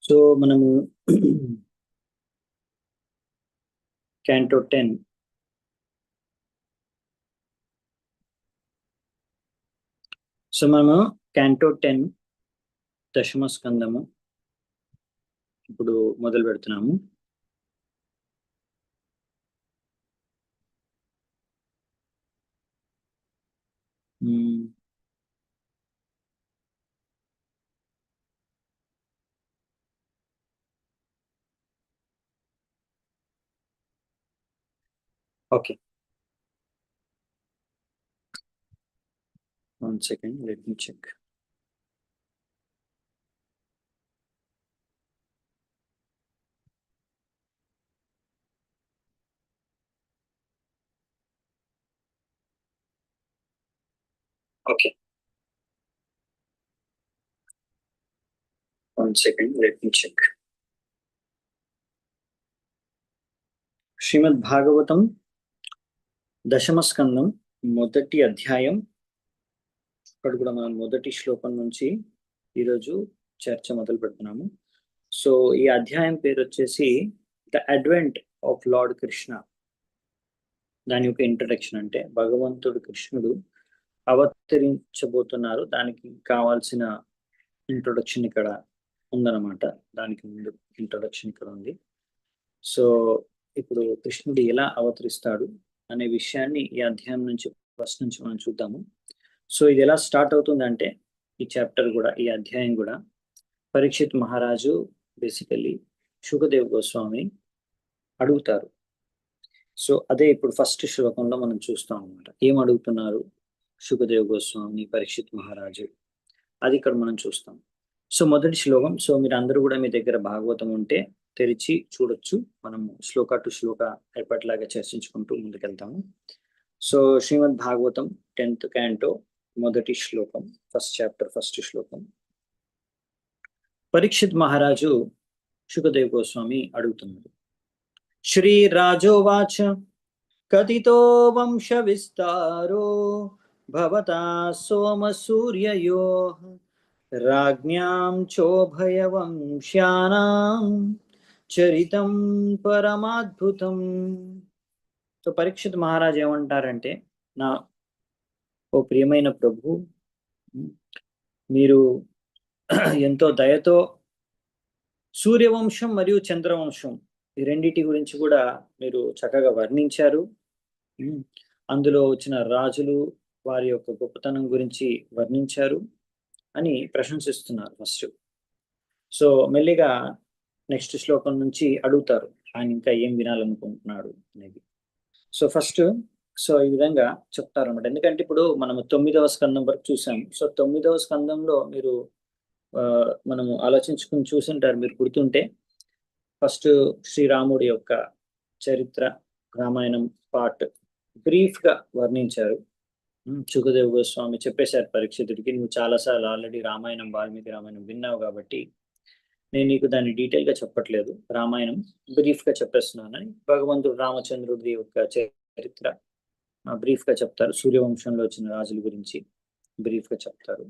So మనము canto 10 so మనము canto 10 దశమ స్కందము ఇప్పుడు మొదలు పెడుతున్నాము. Okay, 1 second, let me check. Okay, 1 second, let me check. శ్రీమద్ భాగవతం దశమ స్కందం మొదటి అధ్యాయం. ఇక్కడ కూడా మనం మొదటి శ్లోకం నుంచి ఈరోజు చర్చ మొదలు పెడుతున్నాము. సో ఈ అధ్యాయం పేరు వచ్చేసి the advent of lord Krishna. దాని యొక్క ఇంట్రడక్షన్ అంటే భగవంతుడు కృష్ణుడు అవతరించబోతున్నారు, దానికి కావాల్సిన ఇంట్రొడక్షన్ ఇక్కడ ఉందన్నమాట. దానికి ముందు ఇంట్రొడక్షన్ ఇక్కడ ఉంది. సో ఇప్పుడు కృష్ణుడు ఎలా అవతరిస్తాడు అనే విషయాన్ని ఈ అధ్యాయం నుంచి ఫస్ట్ నుంచి మనం చూద్దాము. సో ఇది ఎలా స్టార్ట్ అవుతుందంటే ఈ చాప్టర్ కూడా, ఈ అధ్యాయం కూడా పరీక్షిత్ మహారాజు బేసికల్లీ శుకదేవ్ గోస్వామి అడుగుతారు. సో అదే ఇప్పుడు ఫస్ట్ శ్లోకంలో మనం చూస్తాం అన్నమాట. ఏం అడుగుతున్నారు శుకదేవ్ గోస్వామి పరీక్షిత్ మహారాజు, అది ఇక్కడ మనం చూస్తాం. సో మొదటి శ్లోకం. సో మీరు అందరూ కూడా మీ దగ్గర భాగవతం ఉంటే తెరిచి చూడొచ్చు. మనము శ్లోక టు శ్లోక ఎప్పటిలాగా చర్చించుకుంటూ ముందుకెళ్తాము. So Srimad Bhagavatam 10th canto మొదటి శ్లోకం, ఫస్ట్ చాప్టర్ ఫస్ట్ శ్లోకం. పరీక్షిత్ మహారాజు శుకదేవ్ గోస్వామి అడుగుతున్నారు. శ్రీ రాజోవాచ కథితో వంశ విస్తారో భవతా సోమ సూర్యయోః రాజ్ఞాం చోభయవంశ్యానాం చరితం పరమాద్భుతం. సో పరీక్షిత్ మహారాజ్ ఏమంటారంటే, నా ఓ ప్రియమైన ప్రభు, మీరు ఎంతో దయతో సూర్యవంశం మరియు చంద్రవంశం ఈ రెండిటి గురించి కూడా మీరు చక్కగా వర్ణించారు. అందులో వచ్చిన రాజులు వారి యొక్క గొప్పతనం గురించి వర్ణించారు అని ప్రశంసిస్తున్నారు ఫస్ట్. సో మెల్లిగా నెక్స్ట్ శ్లోకం నుంచి అడుగుతారు ఆయన ఇంకా ఏం వినాలనుకుంటున్నాడు అనేది. సో ఫస్ట్ సో ఈ విధంగా చెప్తారు అనమాట. ఎందుకంటే ఇప్పుడు మనము 9వ స్కందం వరకు చూసాము. సో 9వ స్కందంలో మీరు మనము ఆలోచించుకుని చూసింటారు, మీరు గుర్తుంటే. ఫస్ట్ శ్రీరాముడి యొక్క చరిత్ర, రామాయణం పార్ట్ బ్రీఫ్ గా వర్ణించారు. శుకదేవ్ గోస్వామి చెప్పేశారు పరీక్షితుడికి, నువ్వు చాలాసార్లు ఆల్రెడీ రామాయణం, వాల్మీకి రామాయణం విన్నావు కాబట్టి నేను నీకు దాన్ని డీటెయిల్ గా చెప్పట్లేదు, రామాయణం బ్రీఫ్ గా చెప్పేస్తున్నానని. భగవంతుడు రామచంద్రుడి యొక్క చరిత్ర బ్రీఫ్ గా చెప్తారు. సూర్యవంశంలో వచ్చిన రాజుల గురించి బ్రీఫ్ గా చెప్తారు.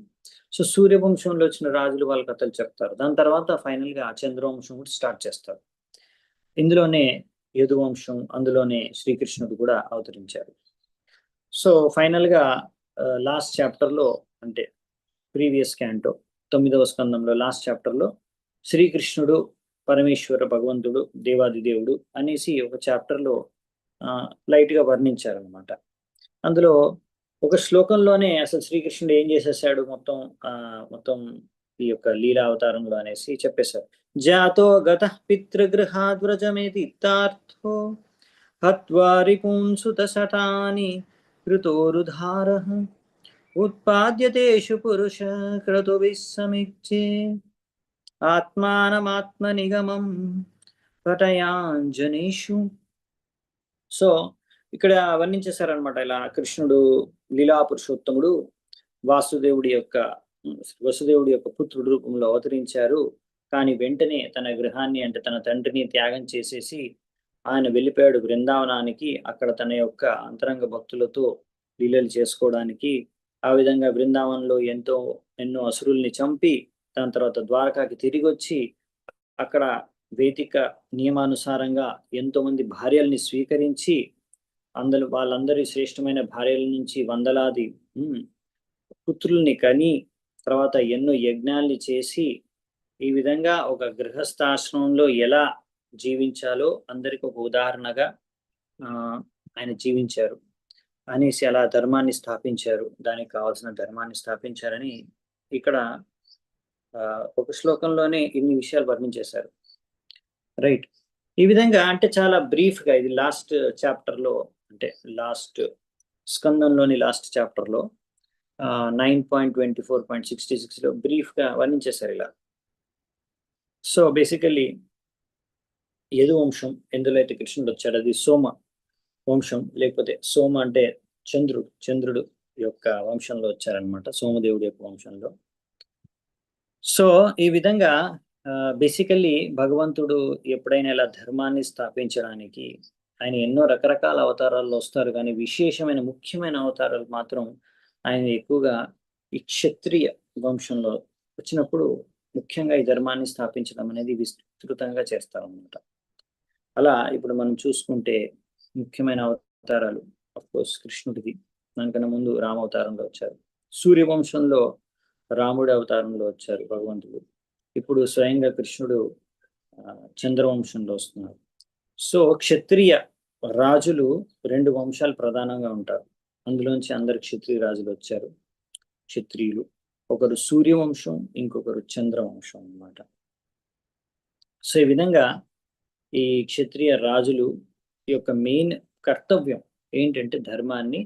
సో సూర్యవంశంలో వచ్చిన రాజులు వాళ్ళ కథలు చెప్తారు. దాని తర్వాత ఫైనల్ గా చంద్రవంశం కూడా స్టార్ట్ చేస్తారు. ఇందులోనే యదువంశం, అందులోనే శ్రీకృష్ణుడు కూడా అవతరించారు. సో ఫైనల్ గా లాస్ట్ చాప్టర్ లో, అంటే ప్రీవియస్ క్యాంటో 9వ స్కందంలో లాస్ట్ చాప్టర్ లో శ్రీకృష్ణుడు పరమేశ్వర భగవంతుడు దేవాది దేవుడు అనేసి ఒక చాప్టర్ లో లైట్ గా వర్ణించారనమాట. అందులో ఒక శ్లోకంలోనే అసలు శ్రీకృష్ణుడు ఏం చేసేసాడు మొత్తం ఈ యొక్క లీలా అవతారంలో అనేసి చెప్పేశారు. జాతో గత పితృగృహాద్వ్రజమేతి ఇత్తార్థో హత్వా రిపుంసుత శతాని కృతోరుధారః ఉత్పాద్యతేషు పురుష క్రతుభిః సమీక్షే ఆత్మానమాత్మనిగమం పటయాంజనేషు. సో ఇక్కడ వర్ణించేశారనమాట. ఇలా కృష్ణుడు లీలా పురుషోత్తముడు వసుదేవుడి యొక్క పుత్రుడు రూపంలో అవతరించారు. కానీ వెంటనే తన గృహాన్ని, అంటే తన తండ్రిని త్యాగం చేసేసి ఆయన వెళ్ళిపోయాడు బృందావనానికి. అక్కడ తన యొక్క అంతరంగ భక్తులతో లీలలు చేసుకోవడానికి. ఆ విధంగా బృందావనంలో ఎన్నో అసురుల్ని చంపి దాని తర్వాత ద్వారకాకి తిరిగి వచ్చి అక్కడ వేదిక నియమానుసారంగా ఎంతో మంది భార్యల్ని స్వీకరించి వాళ్ళందరి శ్రేష్టమైన భార్యల నుంచి వందలాది పుత్రుల్ని కని తర్వాత ఎన్నో యజ్ఞాల్ని చేసి ఈ విధంగా ఒక గృహస్థాశ్రమంలో ఎలా జీవించాలో అందరికి ఒక ఉదాహరణగా ఆయన జీవించారు అనేసి అలా ధర్మాన్ని స్థాపించారు. దానికి కావాల్సిన ధర్మాన్ని స్థాపించారని ఇక్కడ ఒక శ్లోకంలోనే ఇన్ని విషయాలు వర్ణించేశారు. రైట్. ఈ విధంగా అంటే చాలా బ్రీఫ్గా ఇది లాస్ట్ చాప్టర్లో, అంటే లాస్ట్ స్కందంలోని లాస్ట్ చాప్టర్లో 9.24.66లో బ్రీఫ్గా వర్ణించేశారు ఇలా. సో బేసికల్లీ యదు వంశం ఎందులో అయితే కృష్ణుడు వచ్చాడు అది సోమ వంశం, లేకపోతే సోమ అంటే చంద్రుడు యొక్క వంశంలో వచ్చారనమాట, సోమదేవుడి యొక్క వంశంలో. సో ఈ విధంగా బేసికల్లీ భగవంతుడు ఎప్పుడైనా ఇలా ధర్మాన్ని స్థాపించడానికి ఆయన ఎన్నో రకరకాల అవతారాల్లో వస్తారు, కానీ విశేషమైన ముఖ్యమైన అవతారాలు మాత్రం ఆయన ఎక్కువగా ఈ క్షత్రియ వంశంలో వచ్చినప్పుడు ముఖ్యంగా ఈ ధర్మాన్ని స్థాపించడం అనేది విస్తృతంగా చేస్తారన్నమాట. అలా ఇప్పుడు మనం చూసుకుంటే ముఖ్యమైన అవతారాలు అఫ్కోర్స్ కృష్ణుడిది, దానికన్నా ముందు రామావతారంలో వచ్చారు. సూర్యవంశంలో రాముడి అవతారంలో వచ్చారు భగవంతుడు. ఇప్పుడు స్వయంగా కృష్ణుడు చంద్రవంశంలో వస్తున్నారు. సో క్షత్రియ రాజులు 2 వంశాలు ప్రధానంగా ఉంటారు, అందులోంచి అందరు క్షత్రియ రాజులు వచ్చారు. క్షత్రియులు ఒకరు సూర్యవంశం, ఇంకొకరు చంద్రవంశం అన్నమాట. సో ఈ విధంగా ఈ క్షత్రియ రాజులు యొక్క మెయిన్ కర్తవ్యం ఏంటంటే ధర్మాన్ని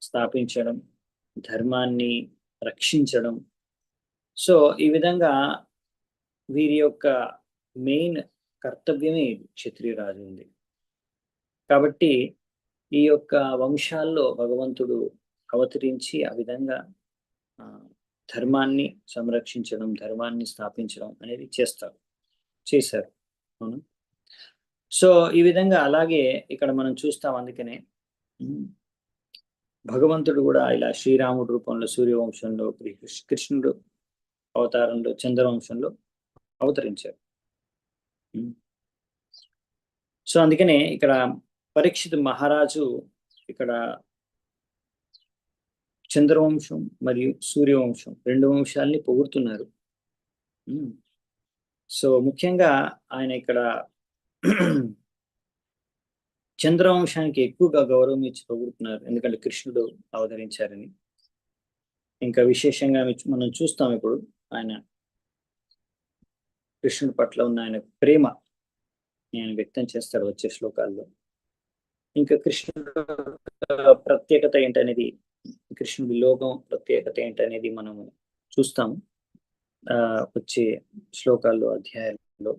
స్థాపించడం, ధర్మాన్ని రక్షించడం. సో ఈ విధంగా వీరి యొక్క మెయిన్ కర్తవ్యమే ఇది క్షత్రియ రాజు ఉంది. కాబట్టి ఈ యొక్క వంశాల్లో భగవంతుడు అవతరించి ఆ విధంగా ధర్మాన్ని సంరక్షించడం, ధర్మాన్ని స్థాపించడం అనేది చేశారు. అవును. సో ఈ విధంగా అలాగే ఇక్కడ మనం చూస్తాం. అందుకనే భగవంతుడు కూడా ఇలా శ్రీరాముడు రూపంలో సూర్యవంశంలో, కృష్ణుడు అవతారంలో చంద్రవంశంలో అవతరించారు. సో అందుకనే ఇక్కడ పరీక్షిత్ మహారాజు ఇక్కడ చంద్రవంశం మరియు సూర్యవంశం 2 వంశాలని పొగుడుతున్నారు. సో ముఖ్యంగా ఆయన ఇక్కడ చంద్రవంశానికి ఎక్కువగా గౌరవం ఇచ్చి పొగుడుతున్నారు, ఎందుకంటే కృష్ణుడు అవతరించారని. ఇంకా విశేషంగా మనం చూస్తాం ఇప్పుడు ఆయన కృష్ణుడి పట్ల ఉన్న ఆయన ప్రేమ ఆయన వ్యక్తం చేస్తారు వచ్చే శ్లోకాల్లో. ఇంకా కృష్ణుడు ప్రత్యేకత ఏంటనేది, కృష్ణుడి లోకం ప్రత్యేకత ఏంటనేది మనము చూస్తాము వచ్చే శ్లోకాల్లో, అధ్యాయాల్లో.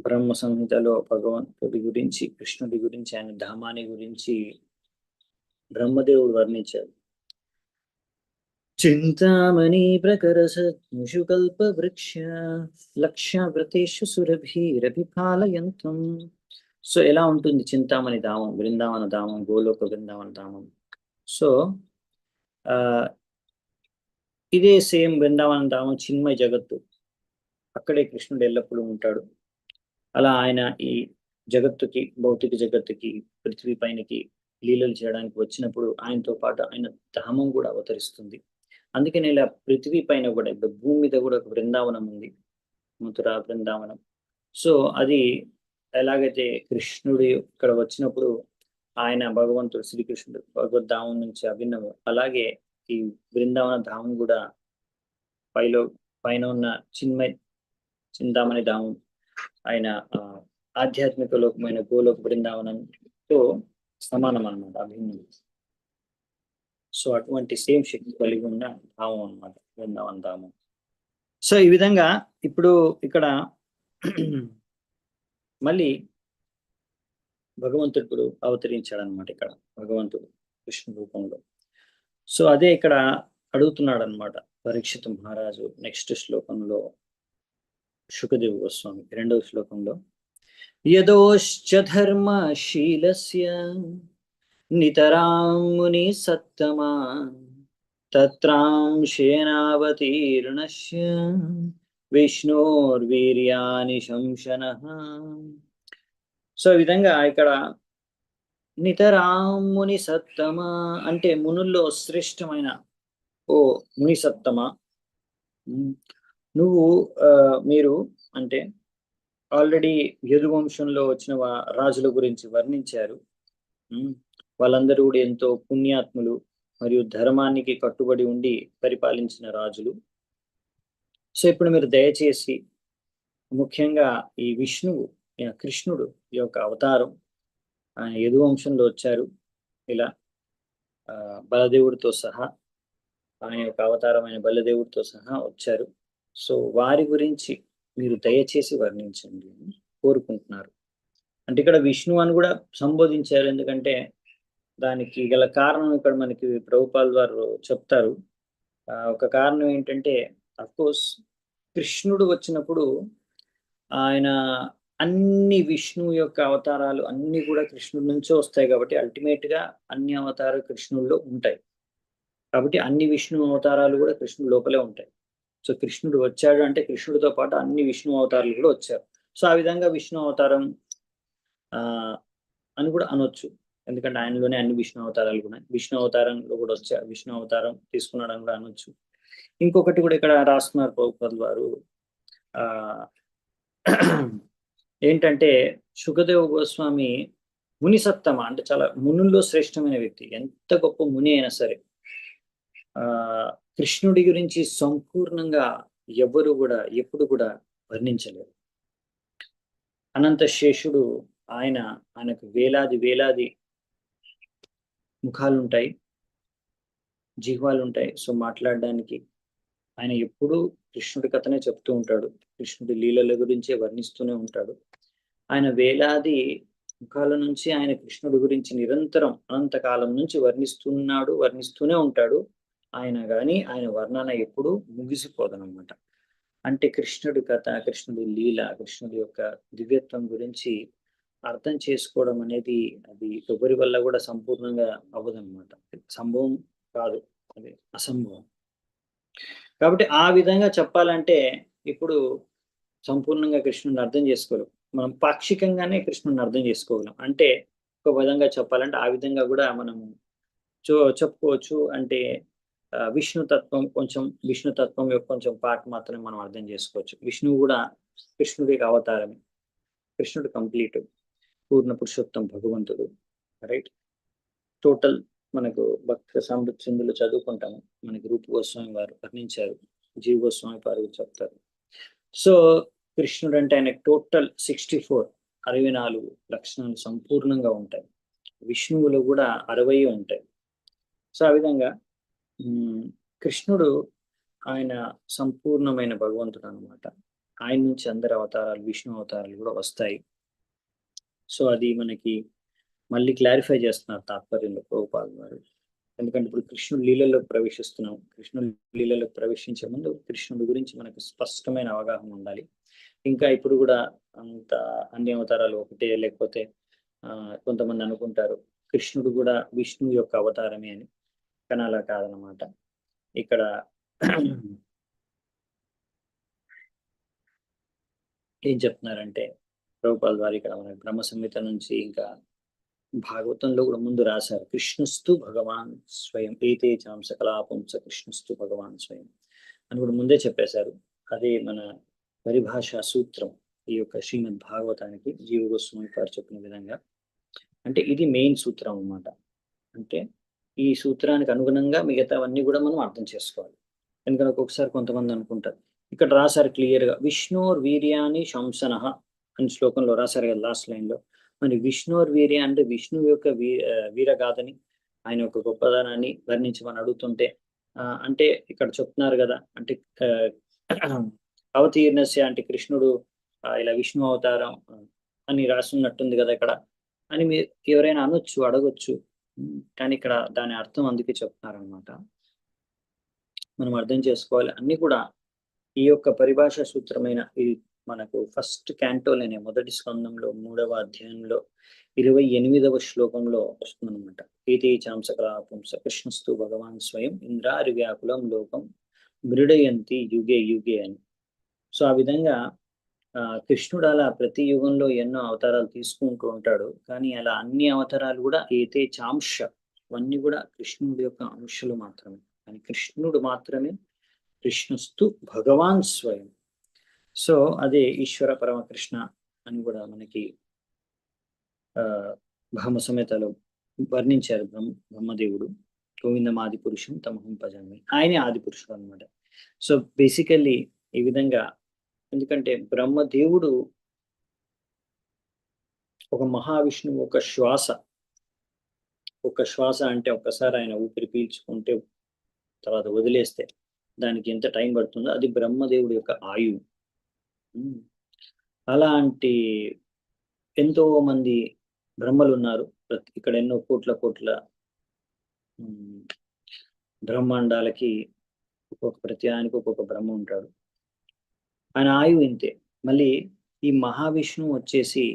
బ్రహ్మ సంహితలో భగవంతుడి గురించి, కృష్ణుడి గురించి, ఆయన ధామాన్ని గురించి బ్రహ్మదేవుడు వర్ణించారు. చింతామణి ప్రకరసత్ముషు కల్ప వృక్ష లక్ష్యావ్రతేషు సురభిరభిపాలయంతం. సో ఎలా ఉంటుంది చింతామణి ధామం, బృందావన ధామం, గోలోక బృందావన ధామం. సో ఇదే సేమ్ బృందావన ధామం చిన్మయ జగత్తు, అక్కడే కృష్ణుడు ఎల్లప్పుడూ ఉంటాడు. అలా ఆయన ఈ జగత్తుకి, భౌతిక జగత్తుకి, పృథ్వీ పైనకి లీలలు చేయడానికి వచ్చినప్పుడు ఆయనతో పాటు ఆయన ధామం కూడా అవతరిస్తుంది. అందుకని ఇలా పృథ్వీ పైన కూడా, ఇప్పుడు భూమి మీద కూడా ఒక బృందావనం ఉంది, మథురా బృందావనం. సో అది ఎలాగైతే కృష్ణుడు ఇక్కడ వచ్చినప్పుడు ఆయన భగవంతుడు శ్రీకృష్ణుడు భగవద్ధామం నుంచి అభిన్నము, అలాగే ఈ బృందావన ధామం కూడా పైన ఉన్న చింతామణి ధామం ఆయన ఆధ్యాత్మిక లోకమైన గోలోక బృందావనంతో సమానం అన్నమాట, అభిన్నం. సో అటువంటి సేమ్ శక్తి కలిగి ఉన్న ధామం అన్నమాట బృందావన ధామం. సో ఈ విధంగా ఇప్పుడు ఇక్కడ మళ్ళీ భగవంతుడు అవతరించాడు అనమాట, ఇక్కడ భగవంతుడు కృష్ణ రూపంలో. సో అదే ఇక్కడ అడుగుతున్నాడు అనమాట పరీక్షిత్ మహారాజు నెక్స్ట్ శ్లోకంలో, శుకదేవ గోస్వామి 2వ శ్లోకంలో, యదోశ్చ ధర్మశీలస్య నితరాం ముని సత్తమా తత్రాంశేనావతీర్ణస్య విష్ణోర్వీర్యాని శంసనః. సో ఈ విధంగా ఇక్కడ నితరాం ముని సత్తమ అంటే మునుల్లో శ్రేష్టమైన ఓ ముని సత్తమ, నువ్వు మీరు అంటే ఆల్రెడీ యదువంశంలో వచ్చిన రాజుల గురించి వర్ణించారు. వాళ్ళందరూ కూడా ఎంతో పుణ్యాత్ములు మరియు ధర్మానికి కట్టుబడి ఉండి పరిపాలించిన రాజులు. సో ఇప్పుడు మీరు దయచేసి ముఖ్యంగా ఈ విష్ణువు కృష్ణుడు యొక్క అవతారం ఆయన యదువంశంలో వచ్చారు. ఇలా బలదేవుడితో సహా ఆయన యొక్క అవతారమైన బలదేవుడితో సహా వచ్చారు. సో వారి గురించి మీరు దయచేసి వర్ణించండి అని కోరుకుంటున్నారు. అంటే ఇక్కడ విష్ణు అని కూడా సంబోధించారు, ఎందుకంటే దానికి గల కారణం ఇక్కడ మనకి ప్రభుపాల్ వారు చెప్తారు. ఒక కారణం ఏంటంటే అఫ్కోర్స్ కృష్ణుడు వచ్చినప్పుడు ఆయన అన్ని విష్ణువు యొక్క అవతారాలు అన్ని కూడా కృష్ణుడి నుంచే వస్తాయి, కాబట్టి అల్టిమేట్ గా అన్ని అవతారాలు కృష్ణుడిలో ఉంటాయి. కాబట్టి అన్ని విష్ణు అవతారాలు కూడా కృష్ణుడు లోపలే ఉంటాయి. సో కృష్ణుడు వచ్చాడు అంటే కృష్ణుడితో పాటు అన్ని విష్ణు అవతారాలు కూడా వచ్చారు. సో ఆ విధంగా విష్ణు అవతారం అని కూడా అనొచ్చు, ఎందుకంటే ఆయనలోనే అన్ని విష్ణు అవతారాలు కూడా విష్ణు అవతారంలో కూడా వచ్చారు, విష్ణు అవతారం తీసుకున్నాడని కూడా అనొచ్చు. ఇంకొకటి కూడా ఇక్కడ రాస్తున్నారు ప్రభుపాదుల వారు, ఆ ఏంటంటే సుఖదేవ గోస్వామి ముని సత్తమ అంటే చాలా మునుల్లో శ్రేష్టమైన వ్యక్తి. ఎంత గొప్ప ముని అయినా సరే కృష్ణుడి గురించి సంపూర్ణంగా ఎవరు కూడా ఎప్పుడు కూడా వర్ణించలేరు. అనంత శేషుడు ఆయనకు వేలాది వేలాది ముఖాలు ఉంటాయి, జిహ్వాలు ఉంటాయి. సో మాట్లాడడానికి ఆయన ఎప్పుడూ కృష్ణుడి కథనే చెప్తూ ఉంటాడు, కృష్ణుడి లీలల గురించే వర్ణిస్తూనే ఉంటాడు. ఆయన వేలాది ముఖాల నుంచి ఆయన కృష్ణుడి గురించి నిరంతరం అనంతకాలం నుంచి వర్ణిస్తూనే ఉంటాడు. ఆయన వర్ణన ఎప్పుడు ముగిసిపోదనమాట. అంటే కృష్ణుడి కథ, కృష్ణుడి లీల, కృష్ణుడి యొక్క దివ్యత్వం గురించి అర్థం చేసుకోవడం అనేది అది ఎవరి వల్ల కూడా సంపూర్ణంగా అవ్వదన్నమాట. సంభవం కాదు, అది అసంభవం. కాబట్టి ఆ విధంగా చెప్పాలంటే ఇప్పుడు సంపూర్ణంగా కృష్ణుడిని అర్థం చేసుకోలేం, మనం పాక్షికంగానే కృష్ణుడిని అర్థం చేసుకోగలం. అంటే ఒక విధంగా చెప్పాలంటే ఆ విధంగా కూడా మనం చెప్పుకోవచ్చు. అంటే విష్ణుతత్వం యొక్క కొంచెం పార్ట్ మాత్రమే మనం అర్థం చేసుకోవచ్చు. విష్ణువు కూడా కృష్ణుడి అవతారమే, కృష్ణుడు కంప్లీట్ పూర్ణ పురుషోత్తం భగవంతుడు, రైట్. టోటల్ మనకు భక్త సమృద్ధి సింధులు చదువుకుంటాము, మనకి రూప గోస్వామి వారు వర్ణించారు, జీవ గోస్వామి వారు చెప్తారు. సో కృష్ణుడు అంటే ఆయనకు టోటల్ 64 లక్షణాలు సంపూర్ణంగా ఉంటాయి. విష్ణువులో కూడా 60 ఉంటాయి. సో ఆ విధంగా కృష్ణుడు ఆయన సంపూర్ణమైన భగవంతుడు అనమాట. ఆయన నుంచి అందరి అవతారాలు, విష్ణు అవతారాలు కూడా వస్తాయి. సో అది మనకి మళ్ళీ క్లారిఫై చేస్తున్నారు తాత్పర్యంలో ప్రభుపాద వారు. ఎందుకంటే ఇప్పుడు కృష్ణుడు లీలలో ప్రవేశిస్తున్నాం, కృష్ణుడు లీలలో ప్రవేశించే ముందు కృష్ణుడి గురించి మనకు స్పష్టమైన అవగాహన ఉండాలి. ఇంకా ఇప్పుడు కూడా అంత అన్ని అవతారాలు ఒకటే, లేకపోతే కొంతమంది అనుకుంటారు కృష్ణుడు కూడా విష్ణువు యొక్క అవతారమే అని, కానీ అలా కాదనమాట. ఇక్కడ ఏం చెప్తున్నారంటే ప్రభుపాద వారు ఇక్కడ మన బ్రహ్మ సంహిత నుంచి ఇంకా భాగవతంలో కూడా ముందు రాశారు, కృష్ణస్తు భగవాన్ స్వయం ఏతే చాం సకలాపుంస కృష్ణస్తు భగవాన్ స్వయం అని కూడా ముందే చెప్పేశారు. అదే మన పరిభాషా సూత్రం ఈ యొక్క శ్రీమద్ భాగవతానికి జీవ గోస్వామి వారు చెప్పిన విధంగా. అంటే ఇది మెయిన్ సూత్రం అన్నమాట. అంటే ఈ సూత్రానికి అనుగుణంగా మిగతావన్నీ కూడా మనం అర్థం చేసుకోవాలి. ఎందుకంటే ఒక్కొక్కసారి కొంతమంది అనుకుంటారు, ఇక్కడ రాశారు క్లియర్గా విష్ణోర్ వీర్యాని శంసనః అని శ్లోకంలో రాశారు కదా లాస్ట్ లైన్లో. మరి విష్ణోర్ వీర్య అంటే విష్ణువు యొక్క వీరగాథని, ఆయన యొక్క గొప్పదనాన్ని వర్ణించమని అడుగుతుంటే అంటే ఇక్కడ చెప్తున్నారు కదా, అంటే అవతీర్ణస్య అంటే కృష్ణుడు ఇలా విష్ణు అవతారం అని రాస్తున్నట్టుంది కదా ఇక్కడ అని మీరు ఎవరైనా అనొచ్చు, అడగొచ్చు. కానీ ఇక్కడ దాని అర్థం అందుకే చెప్తున్నారనమాట. మనం అర్థం చేసుకోవాలి అన్ని కూడా ఈ యొక్క పరిభాష సూత్రమైన ఇది మనకు ఫస్ట్ క్యాంటోలోనే మొదటి స్కందంలో 3వ అధ్యాయంలో 28వ శ్లోకంలో వస్తుందన్నమాట. ఏతే చాం సకలాపుంస కృష్ణస్తు భగవాన్ స్వయం ఇంద్రారి వ్యాకులం లోకం మృడయంతి యుగే యుగే అని. సో ఆ విధంగా కృష్ణుడు అలా ప్రతి యుగంలో ఎన్నో అవతారాలు తీసుకుంటూ ఉంటాడు. కానీ అలా అన్ని అవతారాలు కూడా ఏతే చాంశ, అవన్నీ కూడా కృష్ణుడి యొక్క అంశాలు మాత్రమే. కానీ కృష్ణుడు మాత్రమే కృష్ణస్తు భగవాన్ స్వయం. సో అదే ఈశ్వర పరమకృష్ణ అని కూడా మనకి ఆ భామ సమేతలో వర్ణించారు బ్రహ్మదేవుడు. గోవిందం ఆది పురుషం తమహం భజామి, ఆయనే ఆది పురుషుడు అనమాట. సో బేసికల్లీ ఈ విధంగా, ఎందుకంటే బ్రహ్మదేవుడు ఒక మహావిష్ణువు ఒక శ్వాస. ఒక శ్వాస అంటే ఒక్కసారి ఆయన ఊపిరి పీల్చుకుంటే తర్వాత వదిలేస్తే దానికి ఎంత టైం పడుతుందో అది బ్రహ్మదేవుడి యొక్క ఆయువు. అలాంటి ఎంతో మంది బ్రహ్మలు ఉన్నారు. ఇక్కడ ఎన్నో కోట్ల కోట్ల బ్రహ్మాండాలకి ఒక్కొక్క ప్రత్యయానికి ఒక్కొక్క బ్రహ్మ ఉంటాడు. ఆయన ఆయువు ఇంతే. మళ్ళీ ఈ మహావిష్ణువు వచ్చేసి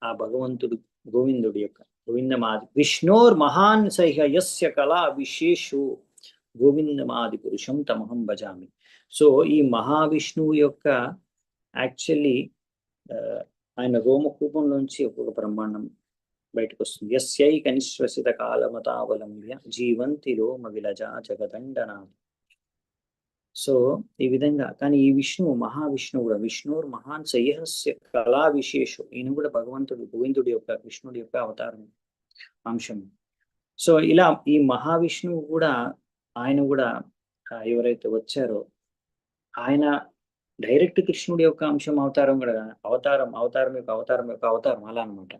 ఆ భగవంతుడు గోవిందుడి యొక్క గోవిందమాది విష్ణోర్ మహాన్ సహ్యస్య కళా విశేషు గోవిందమాది పురుషం తమహం భజామి. సో ఈ మహావిష్ణువు యొక్క యాక్చువల్లీ ఆయన రోమకూపంలోంచి ఒక్కొక్క బ్రహ్మాండం బయటకు వస్తుంది. యస్యైక నిశ్వసిత కాలమతావలంబ్య జీవంతి రోమ విలజా జగదండనాథ్. సో ఈ విధంగా, కానీ ఈ విష్ణువు మహావిష్ణువు కూడా విష్ణువు మహాన్ సయ్యస్య కళా విశేషం, ఈయన కూడా భగవంతుడు గోవిందుడి యొక్క విష్ణుడి యొక్క అవతారం అంశం. సో ఇలా ఈ మహావిష్ణువు కూడా ఆయన కూడా ఎవరైతే వచ్చారో ఆయన డైరెక్ట్ కృష్ణుడి యొక్క అంశం అవతారం కూడా, అవతారం యొక్క అవతారం అలా అనమాట.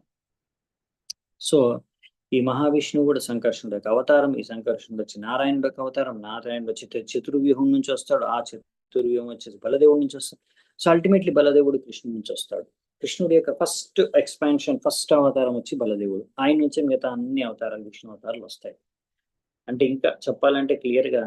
సో ఈ మహావిష్ణువు కూడా సంకర్షణుడు యొక్క అవతారం. ఈ సంకర్షణుడు వచ్చి నారాయణుడు యొక్క అవతారం. నారాయణుడు వచ్చి చతుర్వ్యూహం నుంచి వస్తాడు. ఆ చతుర్వ్యూహం వచ్చేసి బలదేవుడి నుంచి వస్తాడు. సో అల్టిమేట్లీ బలదేవుడు కృష్ణుడి నుంచి వస్తాడు. కృష్ణుడి యొక్క ఫస్ట్ ఎక్స్పాన్షన్, ఫస్ట్ అవతారం వచ్చి బలదేవుడు. ఆయన నుంచి మిగతా అన్ని అవతారాలు విష్ణు అవతారాలు వస్తాయి. అంటే ఇంకా చెప్పాలంటే క్లియర్ గా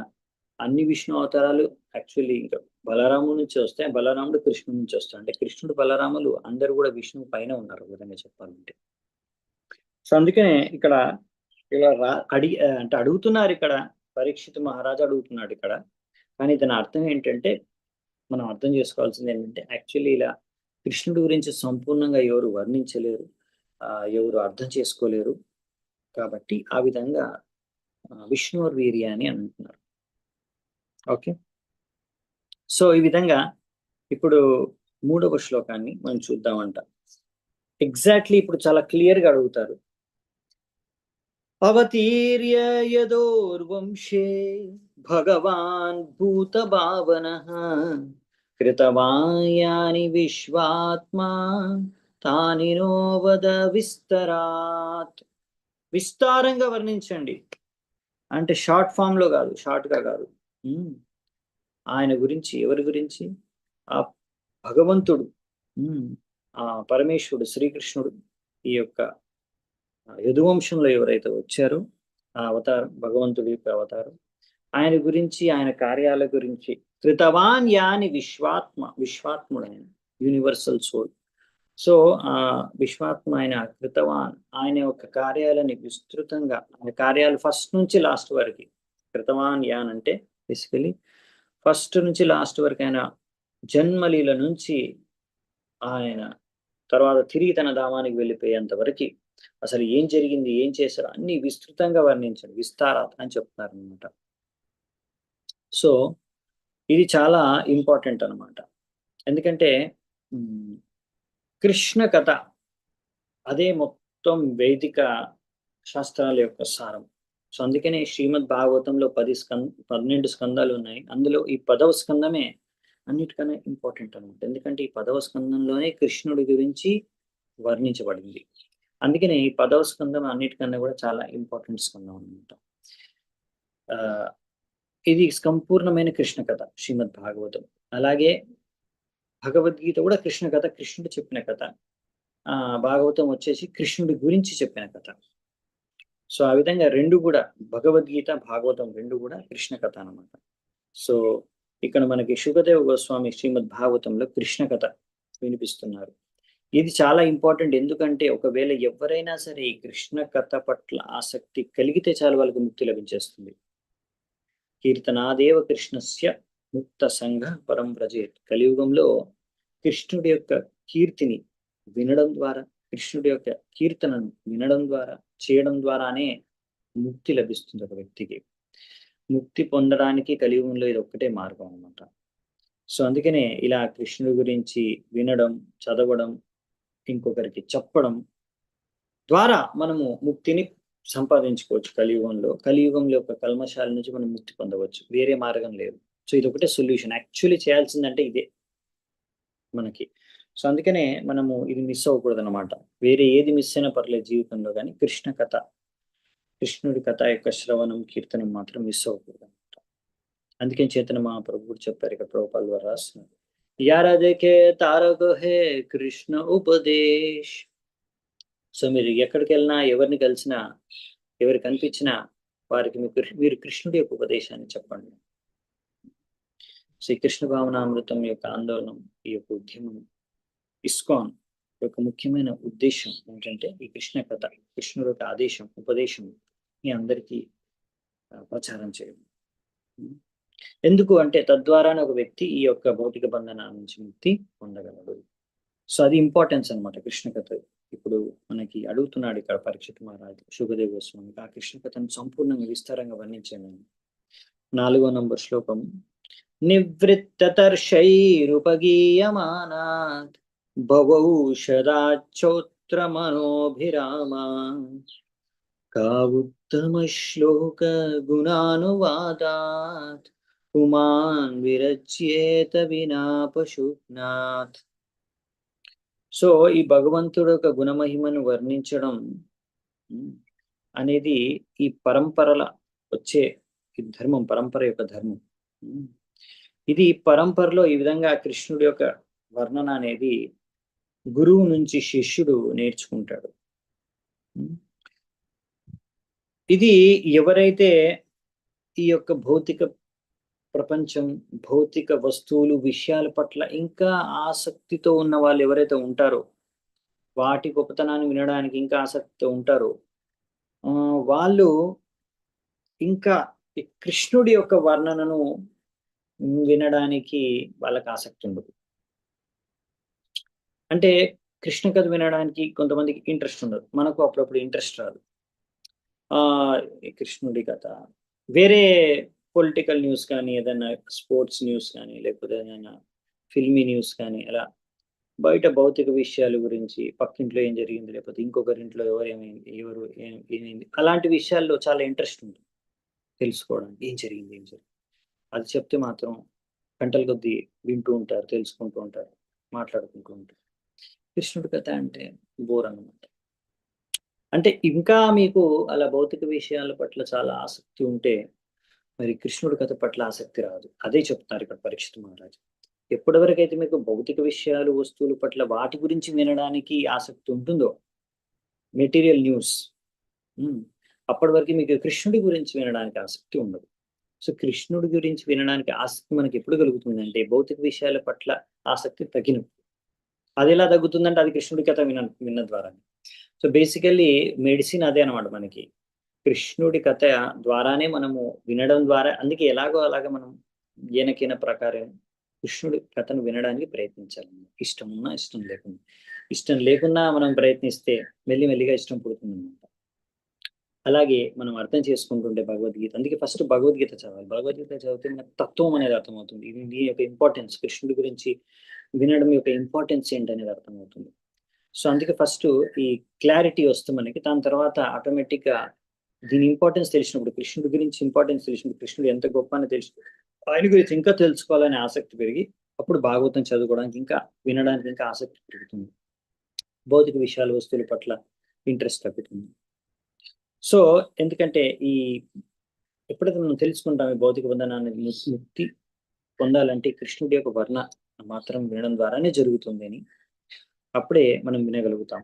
అన్ని విష్ణు అవతారాలు యాక్చువల్లీ ఇంకా బలరాముడి నుంచి వస్తాయి. బలరాముడు కృష్ణుడి నుంచి వస్తాడు. అంటే కృష్ణుడు బలరాములు అందరూ కూడా విష్ణువు పైన ఉన్నారు విధంగా చెప్పాలంటే. సో అందుకనే ఇక్కడ ఇలా అంటే అడుగుతున్నారు ఇక్కడ, పరీక్షిత్ మహారాజు అడుగుతున్నాడు ఇక్కడ. కానీ దాని అర్థం ఏంటంటే మనం అర్థం చేసుకోవాల్సింది ఏంటంటే యాక్చువల్లీ ఇలా కృష్ణుడి గురించి సంపూర్ణంగా ఎవరు వర్ణించలేరు, ఎవరు అర్థం చేసుకోలేరు. కాబట్టి ఆ విధంగా విష్ణువర్ వీర్య అని అంటున్నారు. ఓకే, సో ఈ విధంగా ఇప్పుడు 3వ శ్లోకాన్ని మనం చూద్దామంట. ఎగ్జాక్ట్లీ ఇప్పుడు చాలా క్లియర్ గా అడుగుతారు. అవతీర్య యదోర్వంశే భగవాన్ భూత భావనః కృతవాయాని విశ్వాత్మా తాని నోవద విస్తరాత్. విస్తారంగా వర్ణించండి అంటే షార్ట్ ఫామ్ లో కాదు, షార్ట్ గా కాదు. ఆయన గురించి, ఎవరి గురించి? ఆ భగవంతుడు, ఆ పరమేశ్వరుడు శ్రీకృష్ణుడు ఈ యొక్క యదువంశంలో ఎవరైతే వచ్చారో ఆ అవతారం, భగవంతుడి యొక్క అవతారం, ఆయన గురించి, ఆయన కార్యాల గురించి. కృతవాన్ యాని విశ్వాత్ముడు ఆయన, యూనివర్సల్ సోల్. సో ఆ విశ్వాత్మ ఆయన కృతవాన్, ఆయన యొక్క కార్యాలని విస్తృతంగా, ఆయన కార్యాలు ఫస్ట్ నుంచి లాస్ట్ వరకు. కృతవాన్ యాన్ అంటే బేసికలీ ఫస్ట్ నుంచి లాస్ట్ వరకు ఆయన జన్మలీల నుంచి ఆయన తర్వాత తిరిగి తన ధామానికి వెళ్ళిపోయేంత వరకు అసలు ఏం జరిగింది, ఏం చేశారు అన్ని విస్తృతంగా వర్ణించండి, విస్తారాత్ అని చెప్తున్నారు అనమాట. సో ఇది చాలా ఇంపార్టెంట్ అనమాట. ఎందుకంటే కృష్ణ కథ అదే మొత్తం వైదిక శాస్త్రాల యొక్క సారం. సో అందుకనే శ్రీమద్ భాగవతంలో 12 స్కందాలు ఉన్నాయి. అందులో ఈ 10వ స్కందమే అన్నిటికన్నా ఇంపార్టెంట్ అనమాట. ఎందుకంటే ఈ 10వ స్కందంలోనే కృష్ణుడి గురించి వర్ణించబడింది. అందుకనే ఈ 10వ స్కందం అన్నిటికన్నా కూడా చాలా ఇంపార్టెంట్ స్కందం అనమాట. ఇది సంపూర్ణమైన కృష్ణ కథ శ్రీమద్ భాగవతం. అలాగే భగవద్గీత కూడా కృష్ణ కథ, కృష్ణుడు చెప్పిన కథ. భాగవతం వచ్చేసి కృష్ణుడి గురించి చెప్పిన కథ. సో ఆ విధంగా రెండు కూడా, భగవద్గీత భాగవతం రెండు కూడా కృష్ణ కథ అనమాట. సో ఇక్కడ మనకి శుకదేవ గోస్వామి శ్రీమద్ భాగవతంలో కృష్ణ కథ వినిపిస్తున్నారు. ఇది చాలా ఇంపార్టెంట్. ఎందుకంటే ఒకవేళ ఎవరైనా సరే ఈ కృష్ణ కథ పట్ల ఆసక్తి కలిగితే చాలు వాళ్ళకి ముక్తి లభించేస్తుంది. కీర్తనాదేవ కృష్ణస్య ముక్త సంఘ పరం వ్రజేత్. కలియుగంలో కృష్ణుడి యొక్క కీర్తిని వినడం ద్వారా, కృష్ణుడి యొక్క కీర్తనను వినడం ద్వారా, చేయడం ద్వారానే ముక్తి లభిస్తుంది ఒక వ్యక్తికి. ముక్తి పొందడానికి కలియుగంలో ఇది ఒక్కటే మార్గం అన్నమాట. సో అందుకనే ఇలా కృష్ణుడి గురించి వినడం, చదవడం, ఇంకొకరికి చెప్పడం ద్వారా మనము ముక్తిని సంపాదించుకోవచ్చు. కలియుగంలో యొక్క కల్మశాల నుంచి మనం ముక్తి పొందవచ్చు. వేరే మార్గం లేదు. సో ఇది ఒకటే సొల్యూషన్. యాక్చువల్లీ చేయాల్సిందంటే ఇదే మనకి. సో అందుకనే మనము ఇది మిస్ అవ్వకూడదు అనమాట. వేరే ఏది మిస్ అయినా పర్లేదు జీవితంలో, కానీ కృష్ణ కథ, కృష్ణుడి కథ యొక్క శ్రవణం, కీర్తనం మాత్రం మిస్ అవ్వకూడదు అనమాట. అందుకని చైతన్య మహాప్రభు కూడా చెప్పారు, ఇక్కడ ప్రభుపాల్ వారు రాస్తున్నారు, యారా దేఖే తారక హే కృష్ణ ఉపదేశ్. సో మీరు ఎక్కడికి వెళ్ళినా, ఎవరిని కలిసినా, ఎవరు కనిపించినా వారికి మీరు కృష్ణుడి యొక్క ఉపదేశాన్ని చెప్పండి. శ్రీ కృష్ణ భావనామృతం యొక్క ఆందోళనం, ఈ యొక్క ఉద్యమం, ఇస్కాన్ యొక్క ముఖ్యమైన ఉద్దేశం ఏంటంటే ఈ కృష్ణ కథ, కృష్ణుడి యొక్క ఆదేశం, ఉపదేశం మీ అందరికీ ప్రచారం చేయడం. ఎందుకు అంటే తద్వారానే ఒక వ్యక్తి ఈ యొక్క భౌతిక బంధనాల నుంచి ముక్తి పొందగలడు. సో అది ఇంపార్టెన్స్ అనమాట కృష్ణ కథ. ఇప్పుడు మనకి అడుగుతున్నాడు ఇక్కడ పరీక్షిత్ మహారాజు శుభదేవ్ గోస్వామి ఆ కృష్ణ కథను సంపూర్ణంగా విస్తారంగా వర్ణించాను. 4వ నంబర్ శ్లోకం. నివృత్తతర్షైరుపగీయమానాత్ భవౌషధాచోత్ర మనోభిరామా కావుత్తమ శ్లోక గుణానువాదాత్ పుమాన్ విరచ్యేత వినా పశునాథ్. సో ఈ భగవంతుడు యొక్క గుణమహిమను వర్ణించడం అనేది ఈ పరంపరల వచ్చే ఈ ధర్మం, పరంపర యొక్క ధర్మం. ఇది పరంపరలో ఈ విధంగా కృష్ణుడి యొక్క వర్ణన అనేది గురువు నుంచి శిష్యుడు నేర్చుకుంటాడు. ఇది ఎవరైతే ఈ యొక్క భౌతిక ప్రపంచం, భౌతిక వస్తువులు, విషయాల పట్ల ఇంకా ఆసక్తితో ఉన్న వాళ్ళు ఎవరైతే ఉంటారో, వాటి గొప్పతనాన్ని వినడానికి ఇంకా ఆసక్తితో ఉంటారో, వాళ్ళు ఇంకా కృష్ణుడి యొక్క వర్ణనను వినడానికి వాళ్ళకి ఆసక్తి ఉండదు. అంటే కృష్ణ కథ వినడానికి కొంతమందికి ఇంట్రెస్ట్ ఉండదు. మనకు అప్పుడప్పుడు ఇంట్రెస్ట్ రాదు. కృష్ణుడి కథ, వేరే పొలిటికల్ న్యూస్ కానీ, ఏదైనా స్పోర్ట్స్ న్యూస్ కానీ, లేకపోతే ఏదైనా ఫిల్మీ న్యూస్ కానీ, అలా బయట భౌతిక విషయాల గురించి, పక్కింట్లో ఏం జరిగింది, లేకపోతే ఇంకొకరింట్లో ఎవరు ఏమైంది, అలాంటి విషయాల్లో చాలా ఇంట్రెస్ట్ ఉంటుంది తెలుసుకోవడానికి. ఏం జరిగింది అది చెప్తే మాత్రం గంటల కొద్దీ వింటూ ఉంటారు, తెలుసుకుంటూ ఉంటారు, మాట్లాడుకుంటూ ఉంటారు. కృష్ణుడి కథ అంటే బోర్ అన్నమాట. అంటే ఇంకా మీకు అలా భౌతిక విషయాల పట్ల చాలా ఆసక్తి ఉంటే మరి కృష్ణుడి కథ పట్ల ఆసక్తి రాదు. అదే చెప్తున్నారు ఇక్కడ పరీక్షిత్ మహారాజు. ఎప్పటి వరకు అయితే మీకు భౌతిక విషయాలు, వస్తువుల పట్ల వాటి గురించి వినడానికి ఆసక్తి ఉంటుందో, మెటీరియల్ న్యూస్, అప్పటి వరకు మీకు కృష్ణుడి గురించి వినడానికి ఆసక్తి ఉండదు. సో కృష్ణుడి గురించి వినడానికి ఆసక్తి మనకి ఎప్పుడు కలుగుతుందంటే భౌతిక విషయాల పట్ల ఆసక్తి తగ్గినప్పుడు. అది ఎలా తగ్గుతుందంటే అది కృష్ణుడి కథ విన్న ద్వారా. సో బేసికల్లీ మెడిసిన్ అదే అనమాట మనకి. కృష్ణుడి కథ ద్వారానే మనము వినడం ద్వారా, అందుకే ఎలాగో అలాగా మనం ఈయనకైన ప్రకారం కృష్ణుడి కథను వినడానికి ప్రయత్నించాలి. ఇష్టం ఉన్నా, ఇష్టం లేకున్నా మనం ప్రయత్నిస్తే మెల్లిమెల్లిగా ఇష్టం పుడుతుంది అనమాట. అలాగే మనం అర్థం చేసుకుంటుంటే భగవద్గీత, అందుకే ఫస్ట్ భగవద్గీత చదవాలి. భగవద్గీత చదివితే మనకు తత్వం అనేది అర్థమవుతుంది. ఇది దీని యొక్క ఇంపార్టెన్స్, కృష్ణుడి గురించి వినడం యొక్క ఇంపార్టెన్స్ ఏంటనేది అర్థమవుతుంది. సో అందుకే ఫస్ట్ ఈ క్లారిటీ వస్తుంది మనకి. దాని తర్వాత ఆటోమేటిక్గా దీని ఇంపార్టెన్స్ తెలిసినప్పుడు, కృష్ణుడి గురించి ఇంపార్టెన్స్ తెలిసినప్పుడు, కృష్ణుడు ఎంత గొప్ప అని తెలిసినప్పుడు, ఆయన గురించి ఇంకా తెలుసుకోవాలనే ఆసక్తి పెరిగి అప్పుడు భాగవతం చదువుకోవడానికి, ఇంకా వినడానికి ఇంకా ఆసక్తి పెరుగుతుంది. భౌతిక విషయాలు, వస్తువుల పట్ల ఇంట్రెస్ట్ తగ్గుతుంది. సో ఎందుకంటే ఎప్పుడైతే మనం తెలుసుకుంటాం ఈ భౌతిక బంధనాన్ని ముక్తి పొందాలంటే కృష్ణుడి యొక్క వర్ణ మాత్రం వినడం ద్వారానే జరుగుతుంది అని అప్పుడే మనం వినగలుగుతాం.